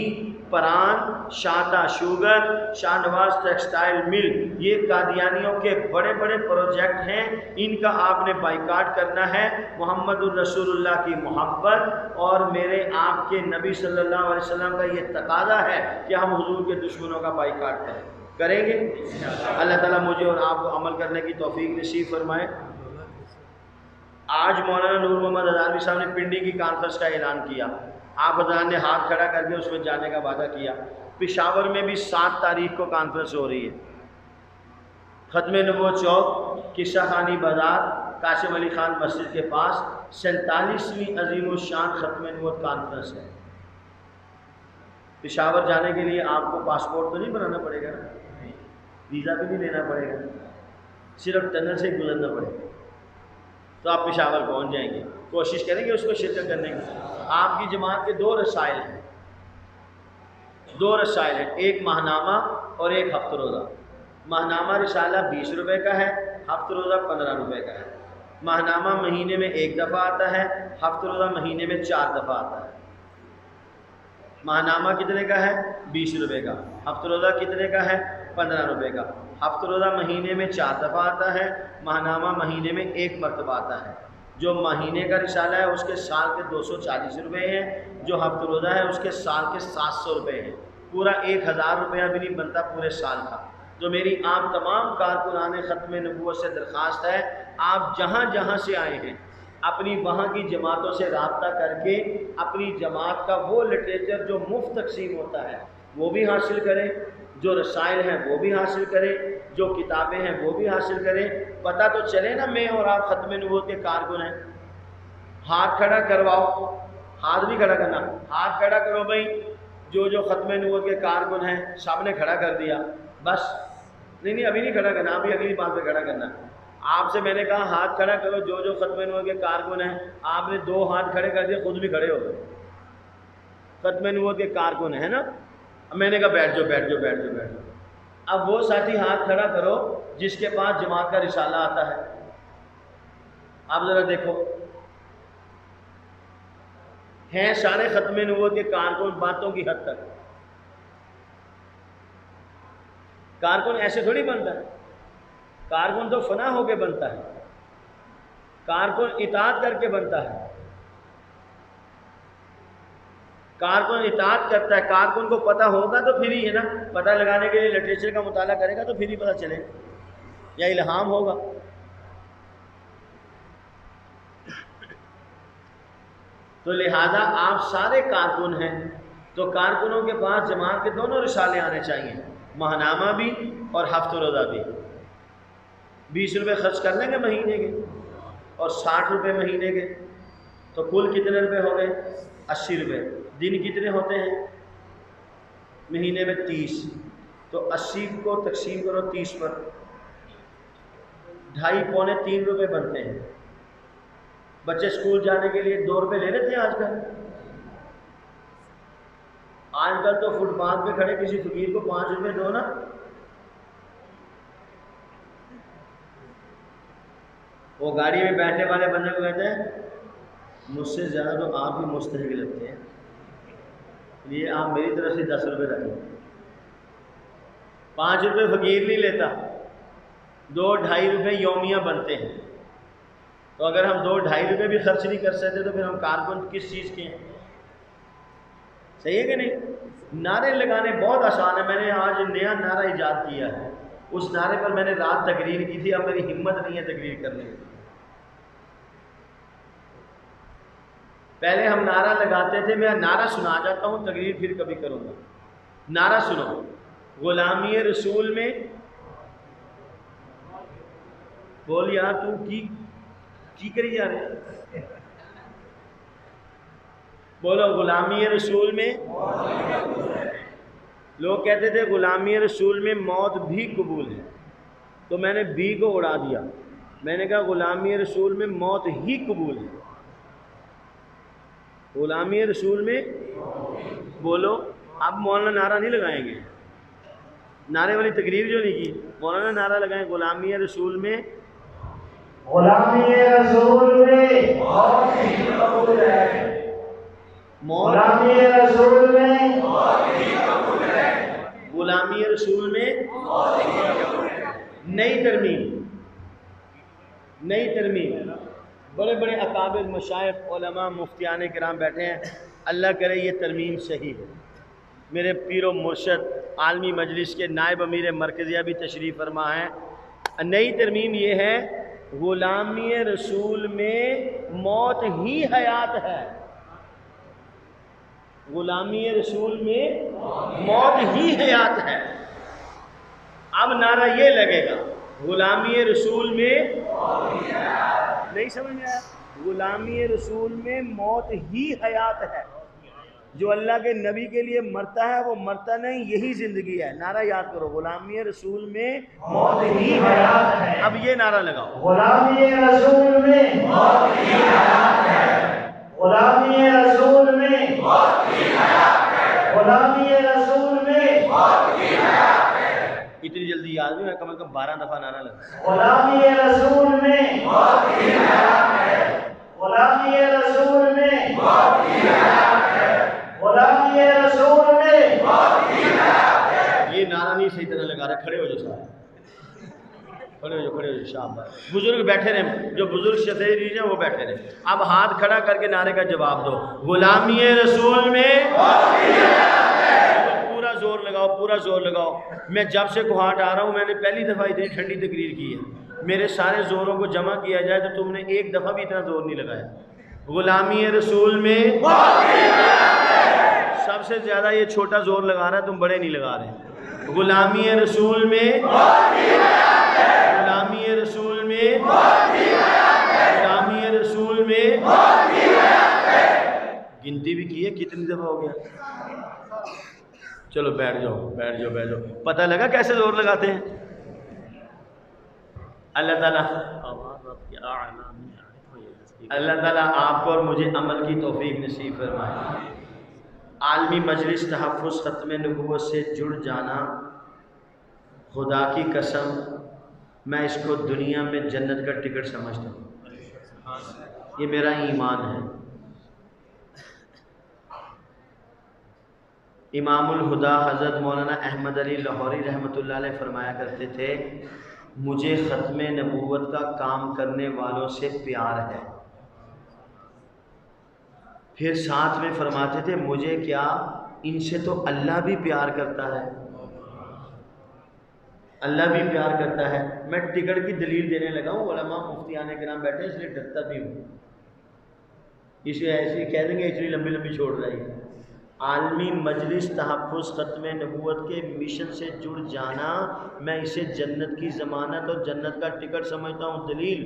پران، Shahida sugar, Shah Nawaz textile mill, یہ قادیانیوں کے بڑے بڑے پروجیکٹ ہیں، ان کا آپ نے بائیکاٹ کرنا ہے۔ محمد الرسول اللہ کی محبت اور میرے آپ کے نبی صلی اللہ علیہ وسلم کا یہ تقاضا ہے کہ ہم حضور کے دشمنوں کا بائیکاٹ کریں گے۔ اللہ تعالیٰ مجھے اور آپ کو عمل کرنے کی توفیق نصیب فرمائے۔ آج مولانا نور محمد ہزاروی صاحب نے پنڈی کی کانفرنس کا اعلان کیا، آپ حضرات نے ہاتھ کھڑا کر کے اس میں جانے کا وعدہ کیا۔ پشاور میں بھی 7 تاریخ کو کانفرنس ہو رہی ہے، ختم نبوت چوک، قصہ خانی بازار، قاسم علی خان مسجد کے پاس 47ویں عظیم الشان ختم نبوت کانفرنس ہے۔ پشاور جانے کے لیے آپ کو پاسپورٹ تو نہیں بنانا پڑے گا نا، ویزا بھی نہیں لینا پڑے گا، صرف ٹنل سے گزرنا پڑے گا، تو آپ پشاور پہنچ جائیں گے۔ کوشش کریں گے اس کو شرکت کرنے کی۔ آپ کی جماعت کے دو رسائل ہیں، ایک ماہنامہ اور ایک ہفتہ روزہ۔ ماہنامہ رسالہ 20 روپے کا ہے، ہفتہ روزہ 15 روپے کا ہے۔ ماہنامہ مہینے میں 1 دفعہ آتا ہے، ہفتہ روزہ مہینے میں 4 دفعہ آتا ہے۔ ماہنامہ کتنے کا ہے؟ 20 روپے کا۔ ہفتہ روزہ کتنے کا ہے؟ 15 روپے کا۔ ہفتہ روزہ مہینے میں 4 دفعہ آتا ہے، ماہنامہ مہینے میں 1 مرتبہ آتا ہے۔ جو مہینے کا رسالہ ہے اس کے سال کے 240 روپے ہیں، جو ہفتہ روزہ ہے اس کے سال کے 700 روپے ہیں۔ پورا 1000 روپیہ بھی نہیں بنتا پورے سال کا۔ تو میری آپ تمام کارکنان ختم نبوت سے درخواست ہے، آپ جہاں جہاں سے آئے ہیں اپنی وہاں کی جماعتوں سے رابطہ کر کے اپنی جماعت کا وہ لٹریچر جو مفت تقسیم ہوتا ہے وہ بھی حاصل کریں، جو رسائل ہیں وہ بھی حاصل کریں، جو کتابیں ہیں وہ بھی حاصل کریں۔ پتہ تو چلے نا میں اور آپ ختم نبوت کے کارکن ہیں۔ ہاتھ کھڑا کرواؤ، ہاتھ بھی کھڑا کرنا، ہاتھ کھڑا کرو بھائی، جو ختم نبوت کے کارکن ہیں سب نے کھڑا کر دیا، بس نہیں ابھی نہیں کھڑا کرنا، ابھی اگلی بات پہ کھڑا کرنا۔ آپ سے میں نے کہا ہاتھ کھڑا کرو جو ختم نبوت کے کارکن ہیں، آپ نے 2 ہاتھ کھڑے کر دیے، خود بھی کھڑے ہو گئے، ختم نبوت کے کارکن ہیں نا۔ میں نے کہا بیٹھ جاؤ۔ اب وہ ساتھی ہاتھ کھڑا کرو جس کے پاس جماعت کا رسالہ آتا ہے۔ آپ ذرا دیکھو، ہیں سارے ختم نبوت کے کارکن باتوں کی حد تک۔ کارکن ایسے تھوڑی بنتا ہے، کارکن تو فنا ہو کے بنتا ہے، کارکن اطاعت کر کے بنتا ہے، کارکن اطاعت کرتا ہے۔ کارکن کو پتہ ہوگا تو پھر ہی ہے نا، پتہ لگانے کے لیے لٹریچر کا مطالعہ کرے گا تو پھر ہی پتہ چلے یا الہام ہوگا۔ تو لہذا آپ سارے کارکن ہیں، تو کارکنوں کے پاس جماعت کے دونوں رسالے آنے چاہیے، ماہنامہ بھی اور ہفتہ روزہ بھی۔ 20 روپے خرچ کر لیں گے مہینے کے اور 60 روپے مہینے کے، تو کل کتنے روپے ہو گئے؟ 80 روپے۔ دن کتنے ہوتے ہیں مہینے میں؟ 30۔ تو 80 کو تقسیم کرو 30 پر، 2.5 پونے 3 روپے بنتے ہیں۔ بچے اسکول جانے کے لیے 2 روپے لے رہے تھے آج کل تو فٹ پاتھ پہ کھڑے کسی فقیر کو 5 روپے دو نا۔ وہ گاڑی میں بیٹھنے والے بندے کو کہتے ہیں مجھ سے زیادہ تو آپ ہی مستحق لگتے ہیں، یہ آپ میری طرف سے 10 روپے رکھیں۔ 5 روپے فقیر نہیں لیتا، 2-2.5 روپے یومیہ بنتے ہیں۔ تو اگر ہم 2-2.5 روپے بھی خرچ نہیں کر سکتے تو پھر ہم کارکن کس چیز کے ہیں؟ صحیح ہے کہ نہیں؟ نعرے لگانے بہت آسان ہے۔ میں نے آج نیا نعرہ ایجاد کیا ہے، اس نعرے پر میں نے رات تقریر کی تھی، اب میری ہمت نہیں ہے تقریر کرنے کی۔ پہلے ہم نعرہ لگاتے تھے، میں نعرہ سنا جاتا ہوں، تقریر پھر کبھی کروں گا۔ نعرہ سنو، غلامی رسول میں، بول یار تو کی کری جا رہے، بولو غلامی رسول میں۔ لوگ کہتے تھے غلامی رسول میں موت بھی قبول ہے، تو میں نے بھی کو اڑا دیا، میں نے کہا غلامی رسول میں موت ہی قبول ہے۔ غلامی رسول میں بولو، اب مولانا نعرہ نہیں لگائیں گے، نعرے والی تقریر جو نہیں کی، مولانا نعرہ لگائیں غلامی رسول میں، غلامی رسول میں موت ہی قبول ہے، غلامی رسول میں موت ہی قبول ہے، غلامی رسول میں موت ہی قبول ہے۔ نئی ترمیم، بڑے بڑے اکابر مشائخ علماء مفتیان کرام بیٹھے ہیں، اللہ کرے یہ ترمیم صحیح ہے۔ میرے پیر و مرشد عالمی مجلس کے نائب امیر مرکزیہ بھی تشریف فرما ہے۔ نئی ترمیم یہ ہے، غلامی رسول میں موت ہی حیات ہے، غلامی رسول میں موت ہی حیات ہے۔ اب نعرہ یہ لگے گا، غلامی رسول میں نہیں سمجھ میں آیا، غلامی رسول میں موت ہی حیات ہے۔ جو اللہ کے نبی کے لیے مرتا ہے وہ مرتا نہیں، یہی زندگی ہے۔ نعرہ یاد کرو، غلامی رسول میں موت ہی حیات ہے۔ اب یہ نعرہ لگاؤ، غلامی رسول میں موت ہی حیات ہے۔ غلامی رسول میں موت ہی حیات ہے۔ غلامی رسول میں موت ہی حیات ہے۔ اتنی جلدی یاد نہیں ہے، کم از کم 12 دفعہ نعرہ لگا۔ غلامی رسول میں موت ہی حیات ہے۔ غلامی رسول میں موت ہی حیات ہے۔ غلامی رسول میں موت ہی حیات ہے۔ یہ نعرہ نہیں صحیح طرح لگا رہے، کھڑے ہو جاؤ سارے، کھڑے ہو جاؤ شاباش۔ بزرگ بیٹھے رہے، جو بزرگ شفیع ہیں وہ بیٹھے رہے۔ اب ہاتھ کھڑا کر کے نعرے کا جواب دو، غلامی رسول میں پورا زور لگاؤ، پورا زور لگاؤ۔ میں جب سے کوہاٹ آ رہا ہوں میں نے پہلی دفعہ اتنی ٹھنڈی تقریر کی ہے، میرے سارے زوروں کو جمع کیا جائے تو تم نے ایک دفعہ بھی اتنا زور نہیں لگایا۔ غلامی رسول میں سب سے زیادہ یہ چھوٹا زور لگا رہا ہے، تم بڑے نہیں لگا رہے۔ غلامی رسول میں، غلامی رسول میں، غلامی رسول میں، گنتی بھی کی ہے کتنی دفعہ ہو گیا؟ چلو بیٹھ جاؤ بیٹھ جاؤ بیٹھ جاؤ۔ پتہ لگا کیسے زور لگاتے ہیں؟ اللہ تعالیٰ آپ کو اور مجھے عمل کی توفیق نصیب فرمائے۔ عالمی مجلس تحفظ ختم نبوت سے جڑ جانا، خدا کی قسم میں اس کو دنیا میں جنت کا ٹکٹ سمجھتا ہوں، یہ میرا ایمان ہے۔ امام الہدا حضرت مولانا احمد علی لاہوری رحمۃ اللہ علیہ فرمایا کرتے تھے، مجھے ختم نبوت کا کام کرنے والوں سے پیار ہے۔ پھر ساتھ میں فرماتے تھے، مجھے کیا، ان سے تو اللہ بھی پیار کرتا ہے، اللہ بھی پیار کرتا ہے۔ میں ٹکٹ کی دلیل دینے لگا ہوں، علماء مفتیان کرام بیٹھے اس لیے ڈرتا بھی ہوں، اس لیے ایسے کہہ دیں گے اتنی لمبی لمبی چھوڑ رہی ہے۔ عالمی مجلس تحفظ ختم نبوت کے مشن سے جڑ جانا، میں اسے جنت کی ضمانت اور جنت کا ٹکٹ سمجھتا ہوں۔ دلیل،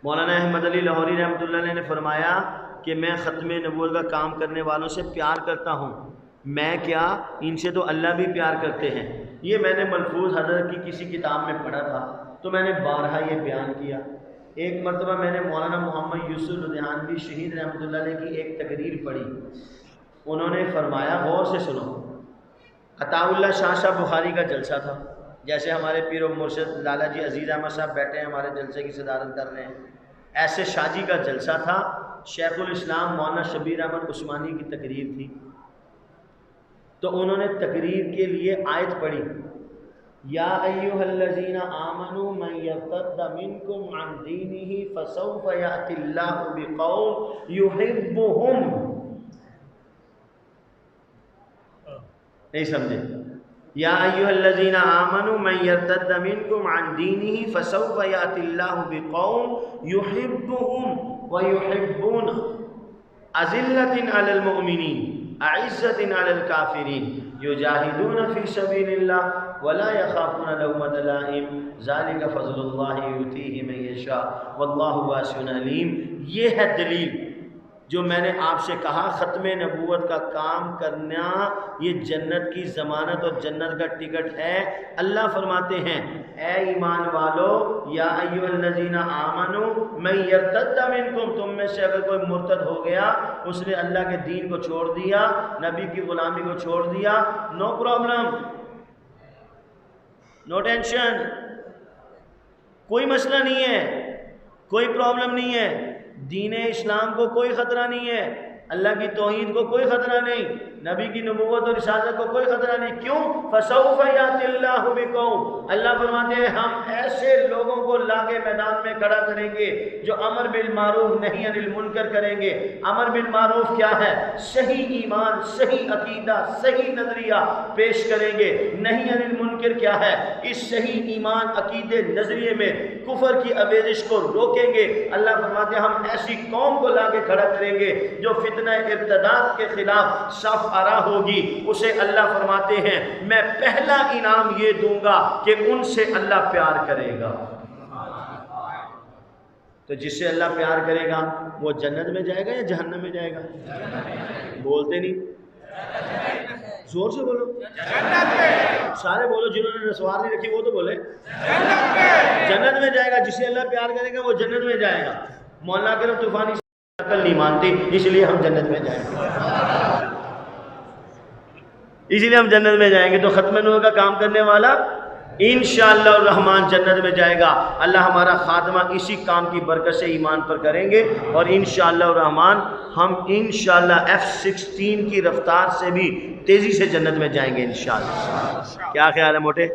مولانا احمد علی لاہوری رحمۃ اللہ علیہ نے فرمایا کہ میں ختم نبوت کا کام کرنے والوں سے پیار کرتا ہوں، میں کیا، ان سے تو اللہ بھی پیار کرتے ہیں۔ یہ میں نے ملفوظ حضرت کی کسی کتاب میں پڑھا تھا تو میں نے بارہا یہ بیان کیا۔ ایک مرتبہ میں نے مولانا محمد یوسف لدھیانوی شہید رحمۃ اللہ علیہ کی ایک تقریر پڑھی، انہوں نے فرمایا، غور سے سنو، عطا اللہ شاہ صاحب بخاری کا جلسہ تھا، جیسے ہمارے پیر و مرشد لالا جی عزیز احمد صاحب بیٹھے ہیں ہمارے جلسے کی صدارت کر رہے ہیں، ایسے شاہ جی کا جلسہ تھا، شیخ الاسلام مولانا شبیر احمد عثمانی کی تقریر تھی، تو انہوں نے تقریر کے لیے آیت پڑھی، یا ایھا الذین آمنوا من یرتد منکم عن دینہ فسوف یأتی اللہ بقوم یحبہم، نہیں سمجھے؟ یا ایھا الذین آمنوا من یرتد منکم عن دینہ فسوف یأتی اللہ بقوم یحبہم ویحبونہ اذلۃ علی المؤمنین اعزۃ علی الکافرین یجاہدون فی سبیل اللہ ولا یخافون لومۃ لائم ذلک فضل اللہ یؤتیہ من یشاء واللہ واسع علیم۔ یہ ہے دلیل جو میں نے آپ سے کہا، ختم نبوت کا کام کرنا یہ جنت کی ضمانت اور جنت کا ٹکٹ ہے۔ اللہ فرماتے ہیں، اے ایمان والو، یا ایھا الذین آمنوا من یرتد منکم، تم میں سے اگر کوئی مرتد ہو گیا، اس نے اللہ کے دین کو چھوڑ دیا، نبی کی غلامی کو چھوڑ دیا، نو پرابلم، نو ٹینشن، کوئی مسئلہ نہیں ہے، کوئی پرابلم نہیں ہے، دین اسلام کو کوئی خطرہ نہیں ہے، اللہ کی توحید کو کوئی خطرہ نہیں، نبی کی نبوت اور رسالت کو کوئی خطرہ نہیں۔ کیوں؟ فسوف یأتی اللہ بقوم، اللہ فرماتے ہیں ہم ایسے لوگوں کو لا کے میدان میں کھڑا کریں گے جو امر بالمعروف نہی عن المنکر کریں گے۔ امر بالمعروف کیا ہے؟ صحیح ایمان، صحیح عقیدہ، صحیح نظریہ پیش کریں گے۔ نہی عن المنکر کیا ہے؟ اس صحیح ایمان، عقیدے، نظریے میں کفر کی آمیزش کو روکیں گے۔ اللہ فرماتے ہیں ہم ایسی قوم کو لا کے کھڑا کریں گے جو فتنہ ارتداد کے خلاف صف آرا ہوگی، اسے اللہ فرماتے ہیں میں پہلا انعام یہ دوں گا کہ ان سے اللہ پیار کرے گا۔ تو جس سے اللہ پیار کرے گا وہ جنت میں جائے گا یا جہنم میں جائے گا؟ بولتے نہیں، زور سے بولو، سارے بولو، جنہوں نے نسوار نہیں رکھی وہ تو بولے جنت میں جائے گا، جس سے اللہ پیار کرے گا وہ جنت میں جائے گا۔ مولانا کرم طوفانی عقل نہیں مانتی، اس لیے ہم جنت میں جائیں گے، اسی لیے ہم جنت میں جائیں گے۔ تو ختم نور کا کام کرنے والا انشاءاللہ الرحمن جنت میں جائے گا۔ اللہ ہمارا خاتمہ اسی کام کی برکت سے ایمان پر کریں گے، اور انشاءاللہ الرحمن ہم انشاءاللہ F-16 کی رفتار سے بھی تیزی سے جنت میں جائیں گے انشاءاللہ۔ کیا خیال ہے موٹے؟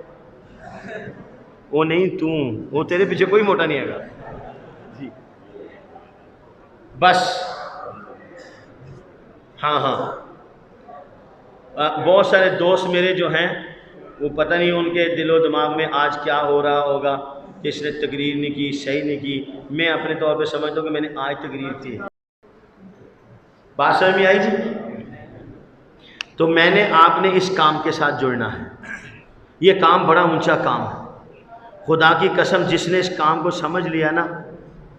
وہ نہیں وہ تیرے پیچھے کوئی موٹا نہیں آئے گا جی، بس ہاں بہت سارے دوست میرے جو ہیں وہ پتہ نہیں ان کے دل و دماغ میں آج کیا ہو رہا ہوگا کہ اس نے تقریر نہیں کی، صحیح نہیں کی۔ میں اپنے طور پہ سمجھتا ہوں کہ میں نے آج تقریر کی، بات سمجھ میں آئی جی؟ تو میں نے آپ نے اس کام کے ساتھ جڑنا ہے، یہ کام بڑا اونچا کام ہے، خدا کی قسم جس نے اس کام کو سمجھ لیا نا،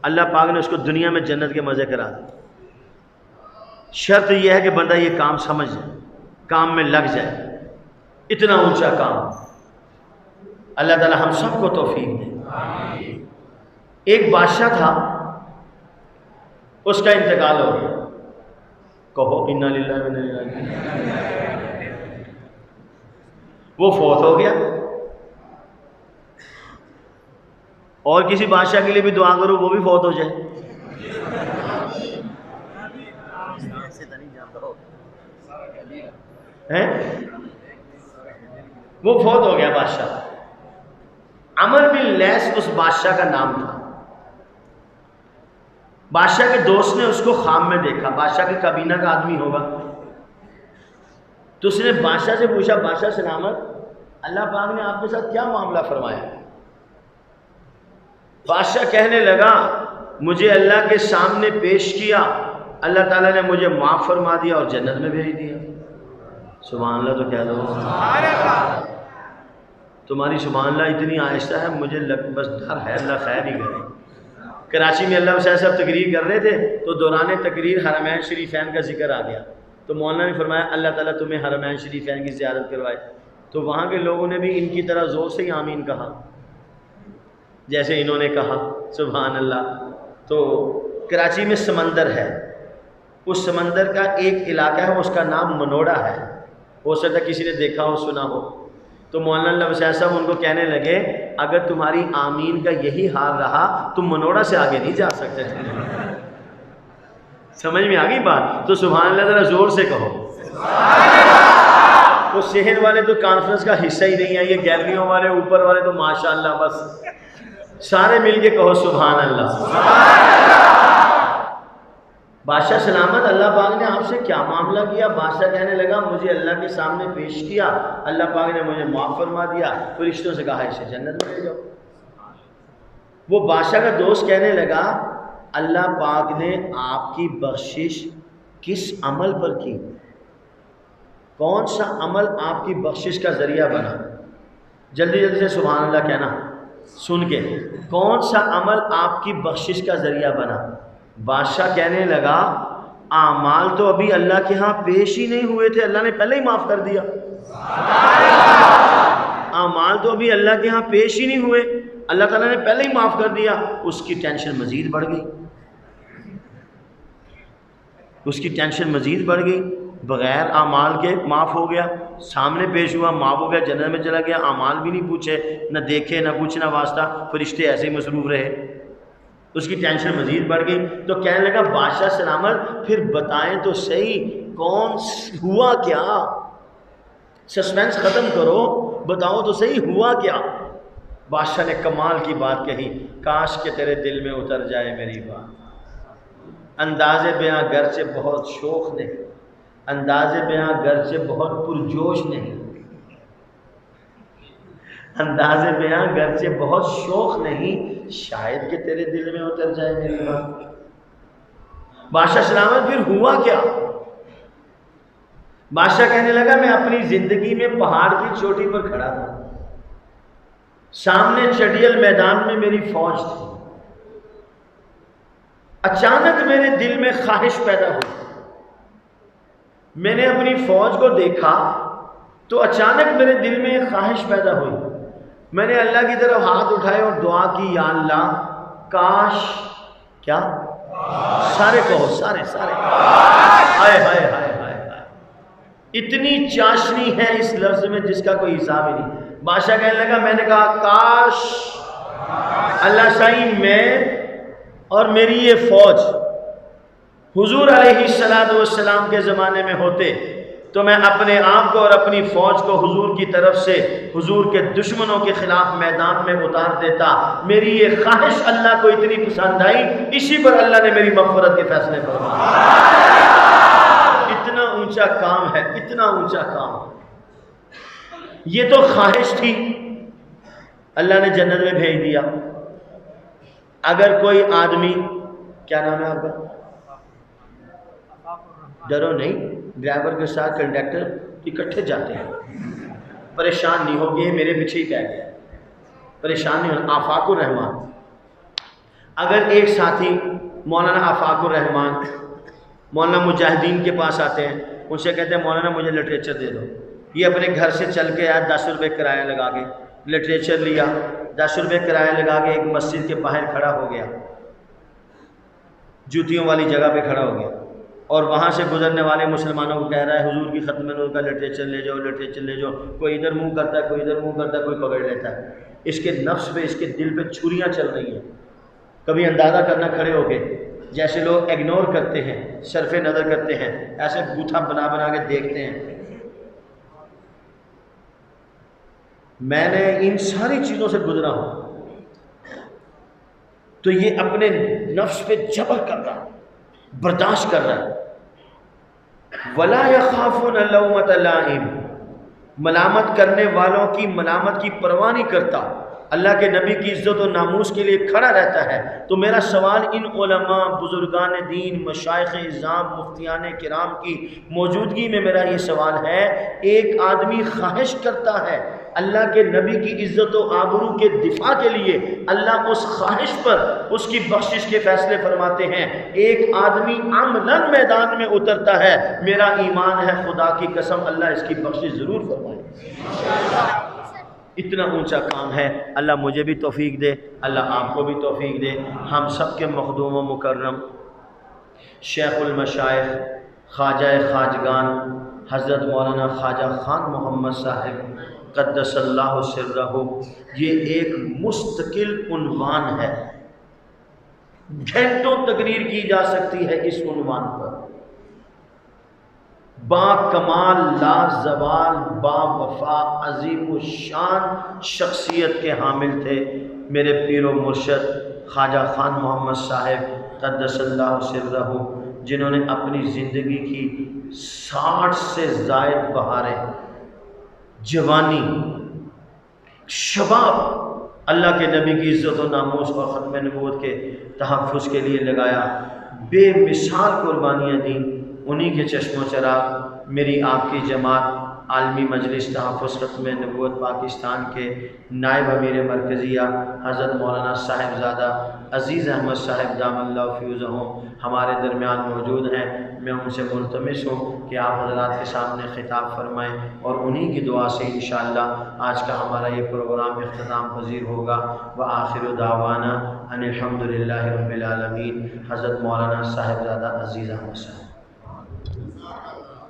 اللہ پاک نے اس کو دنیا میں جنت کے مزے کرا دے۔ شرط یہ ہے کہ بندہ یہ کام سمجھ جائے، کام میں لگ جائے، اتنا اونچا کام۔ اللہ تعالی ہم سب کو توفیق دے۔ ایک بادشاہ تھا، اس کا انتقال ہو گیا، کہو انا للہ و انا الیہ راجعون۔ وہ فوت ہو گیا، اور کسی بادشاہ کے لیے بھی دعا کرو وہ بھی فوت ہو جائے۔ وہ فوت ہو گیا بادشاہ۔ عمر بن لیث اس بادشاہ کا نام تھا۔ بادشاہ کے دوست نے اس کو خواب میں دیکھا، بادشاہ کی کابینہ کا آدمی ہوگا، تو اس نے بادشاہ سے پوچھا، بادشاہ سلامت، اللہ پاک نے آپ کے ساتھ کیا معاملہ فرمایا؟ بادشاہ کہنے لگا، مجھے اللہ کے سامنے پیش کیا، اللہ تعالیٰ نے مجھے معاف فرما دیا اور جنت میں بھیج دیا۔ سبحان اللہ تو کہہ دو، تمہاری سبحان اللہ اتنی آہستہ ہے، مجھے بس ڈر ہے اللہ خیر ہی کرے۔ کراچی میں اللہ وسلم صاحب تقریر کر رہے تھے تو دوران تقریر حرمین شریفین کا ذکر آ گیا، تو مولانا نے فرمایا اللہ تعالیٰ تمہیں حرمین شریفین کی زیارت کروائے۔ تو وہاں کے لوگوں نے بھی ان کی طرح زور سے ہی آمین کہا جیسے انہوں نے کہا، سبحان اللہ۔ تو کراچی میں سمندر ہے، اس سمندر کا ایک علاقہ ہے، اس کا نام منوڑا ہے، ہو سکتا ہے کسی نے دیکھا ہو سنا ہو۔ تو مولانا اللہ وسلم صاحب ان کو کہنے لگے، اگر تمہاری آمین کا یہی حال رہا تم منوڑا سے آگے نہیں جا سکتے تھے۔ سمجھ میں آ گئی بات؟ تو سبحان اللہ ذرا زور سے کہو۔ وہ صحن والے تو کانفرنس کا حصہ ہی نہیں ہے، یہ گیلریوں والے اوپر والے تو ماشاءاللہ بس سارے مل کے کہو سبحان اللہ۔ بادشاہ سلامت، اللہ پاک نے آپ سے کیا معاملہ کیا؟ بادشاہ کہنے لگا، مجھے اللہ کے سامنے پیش کیا، اللہ پاک نے مجھے معاف فرما دیا، فرشتوں سے کہا اسے جنت میں لے جاؤ۔ وہ بادشاہ کا دوست کہنے لگا، اللہ پاک نے آپ کی بخشش کس عمل پر کی؟ کون سا عمل آپ کی بخشش کا ذریعہ بنا؟ جلدی جلدی سے سبحان اللہ کہنا سن کے، کون سا عمل آپ کی بخشش کا ذریعہ بنا؟ بادشاہ کہنے لگا، اعمال تو ابھی اللہ کے ہاں پیش ہی نہیں ہوئے تھے، اللہ نے پہلے ہی معاف کر دیا۔ اعمال تو ابھی اللہ کے ہاں پیش ہی نہیں ہوئے، اللہ تعالیٰ نے پہلے ہی معاف کر دیا۔ اس کی ٹینشن مزید بڑھ گئی، اس کی ٹینشن مزید بڑھ گئی، بغیر اعمال کے معاف ہو گیا، سامنے پیش ہوا، معاف ہو گیا، جنت میں چلا گیا، اعمال بھی نہیں پوچھے، نہ دیکھے، نہ کچھ، نہ واسطہ، فرشتے ایسے ہی مصروف رہے۔ اس کی ٹینشن مزید بڑھ گئی، تو کہنے لگا بادشاہ سلامت پھر بتائیں تو صحیح کون ہوا کیا؟ سسپینس ختم کرو، بتاؤ تو صحیح ہوا کیا؟ بادشاہ نے کمال کی بات کہی، کاش کہ تیرے دل میں اتر جائے میری بات۔ انداز بیاں گرچہ بہت شوق نہیں، انداز بیاں گرچہ بہت پرجوش نہیں، انداز بیاں گرچہ بہت شوق نہیں، شاید کہ تیرے دل میں اتر جائے میری بات۔ بادشاہ سلامت پھر ہوا کیا؟ بادشاہ کہنے لگا، میں اپنی زندگی میں پہاڑ کی چوٹی پر کھڑا تھا، سامنے چٹیل میدان میں میری فوج تھی، اچانک میرے دل میں خواہش پیدا ہوئی، میں نے اپنی فوج کو دیکھا تو اچانک میرے دل میں ایک خواہش پیدا ہوئی، میں نے اللہ کی طرف ہاتھ اٹھائے اور دعا کی، یا اللہ کاش، کیا سارے کہو، سارے ہائے ہائے ہائے ہائے ہائے، اتنی چاشنی ہے اس لفظ میں جس کا کوئی حساب ہی نہیں۔ بادشاہ کہنے لگا، میں نے کہا کاش اللہ شاہی میں اور میری یہ فوج حضور علیہ السلام کے زمانے میں ہوتے تو میں اپنے آپ کو اور اپنی فوج کو حضور کی طرف سے حضور کے دشمنوں کے خلاف میدان میں اتار دیتا۔ میری یہ خواہش اللہ کو اتنی پسند آئی، اسی پر اللہ نے میری مغفرت کے فیصلے فرمائے۔ اتنا اونچا کام ہے، اتنا اونچا کام۔ یہ تو خواہش تھی، اللہ نے جنت میں بھیج دیا۔ اگر کوئی آدمی، کیا نام ہے آپ کا؟ ڈرو نہیں، ڈرائیور کے ساتھ کنڈکٹر اکٹھے جاتے ہیں، پریشان نہیں ہوگے، میرے پیچھے ہی کہہ گیا، پریشان نہیں ہونا۔ آفاق الرحمان، اگر ایک ساتھی مولانا آفاق الرحمان مولانا مجاہدین کے پاس آتے ہیں، ان سے کہتے ہیں مولانا مجھے لٹریچر دے دو، یہ اپنے گھر سے چل کے آیا، 10 روپے کرایہ لگا کے لٹریچر لیا، 10 روپے کرایہ لگا کے ایک مسجد کے باہر کھڑا ہو گیا، جوتیوں والی جگہ پہ کھڑا ہو گیا، اور وہاں سے گزرنے والے مسلمانوں کو کہہ رہا ہے حضور کی ختم نور کا لٹریچر لے جاؤ، لٹریچر لے جاؤ۔ کوئی ادھر منہ کرتا ہے، کوئی ادھر منہ کرتا ہے، کوئی پکڑ لیتا ہے۔ اس کے نفس پہ، اس کے دل پہ چھریاں چل رہی ہیں۔ کبھی اندازہ کرنا کھڑے ہو کے، جیسے لوگ اگنور کرتے ہیں، صرف نظر کرتے ہیں، ایسے بوتھا بنا بنا کے دیکھتے ہیں۔ میں نے ان ساری چیزوں سے گزرا ہوں، تو یہ اپنے نفس پہ جبر کر رہا، برداشت کر رہا ہے۔ وَلَا يَخَافُونَ لَوْمَةَ لَائِمٍ، ملامت کرنے والوں کی ملامت کی پرواہ نہیں کرتا، اللہ کے نبی کی عزت و ناموس کے لیے کھڑا رہتا ہے۔ تو میرا سوال ان علماء، بزرگان دین، مشائخ اعظام، مفتیان کرام کی موجودگی میں میرا یہ سوال ہے، ایک آدمی خواہش کرتا ہے اللہ کے نبی کی عزت و آبرو کے دفاع کے لیے، اللہ اس خواہش پر اس کی بخشش کے فیصلے فرماتے ہیں۔ ایک آدمی عملاً میدان میں اترتا ہے، میرا ایمان ہے خدا کی قسم اللہ اس کی بخشش ضرور فرمائے۔ اتنا اونچا کام ہے۔ اللہ مجھے بھی توفیق دے، اللہ آپ کو بھی توفیق دے۔ ہم سب کے مخدوم و مکرم شیخ المشائخ، خواجہ خواجگان حضرت مولانا خواجہ خان محمد صاحب قدس اللہ سرہ، یہ ایک مستقل عنوان ہے، گھنٹوں تقریر کی جا سکتی ہے اس عنوان پر۔ با کمال، لا زوال، با وفا، عظیم الشان شخصیت کے حامل تھے میرے پیر و مرشد خواجہ خان محمد صاحب قدس اللہ سرہ، جنہوں نے اپنی زندگی کی 60 سے زائد بہاریں، جوانی، شباب اللہ کے نبی کی عزت و ناموس اور ختم نبوت کے تحفظ کے لیے لگایا، بے مثال قربانیاں دیں۔ انہی کے چشم و چراغ میری آپ کی جماعت عالمی مجلس تحفظ ختم نبوت پاکستان کے نائب امیر مرکزیہ حضرت مولانا صاحبزادہ عزیز احمد صاحب دام اللہ فیوزہم ہمارے درمیان موجود ہیں۔ میں ان سے ملتمس ہوں کہ آپ حضرات کے سامنے خطاب فرمائیں، اور انہی کی دعا سے انشاءاللہ آج کا ہمارا یہ پروگرام اختتام پذیر ہوگا۔ وآخر دعوانا ان الحمدللہ رب العالمین۔ حضرت مولانا صاحبزادہ عزیز احمد صاحب۔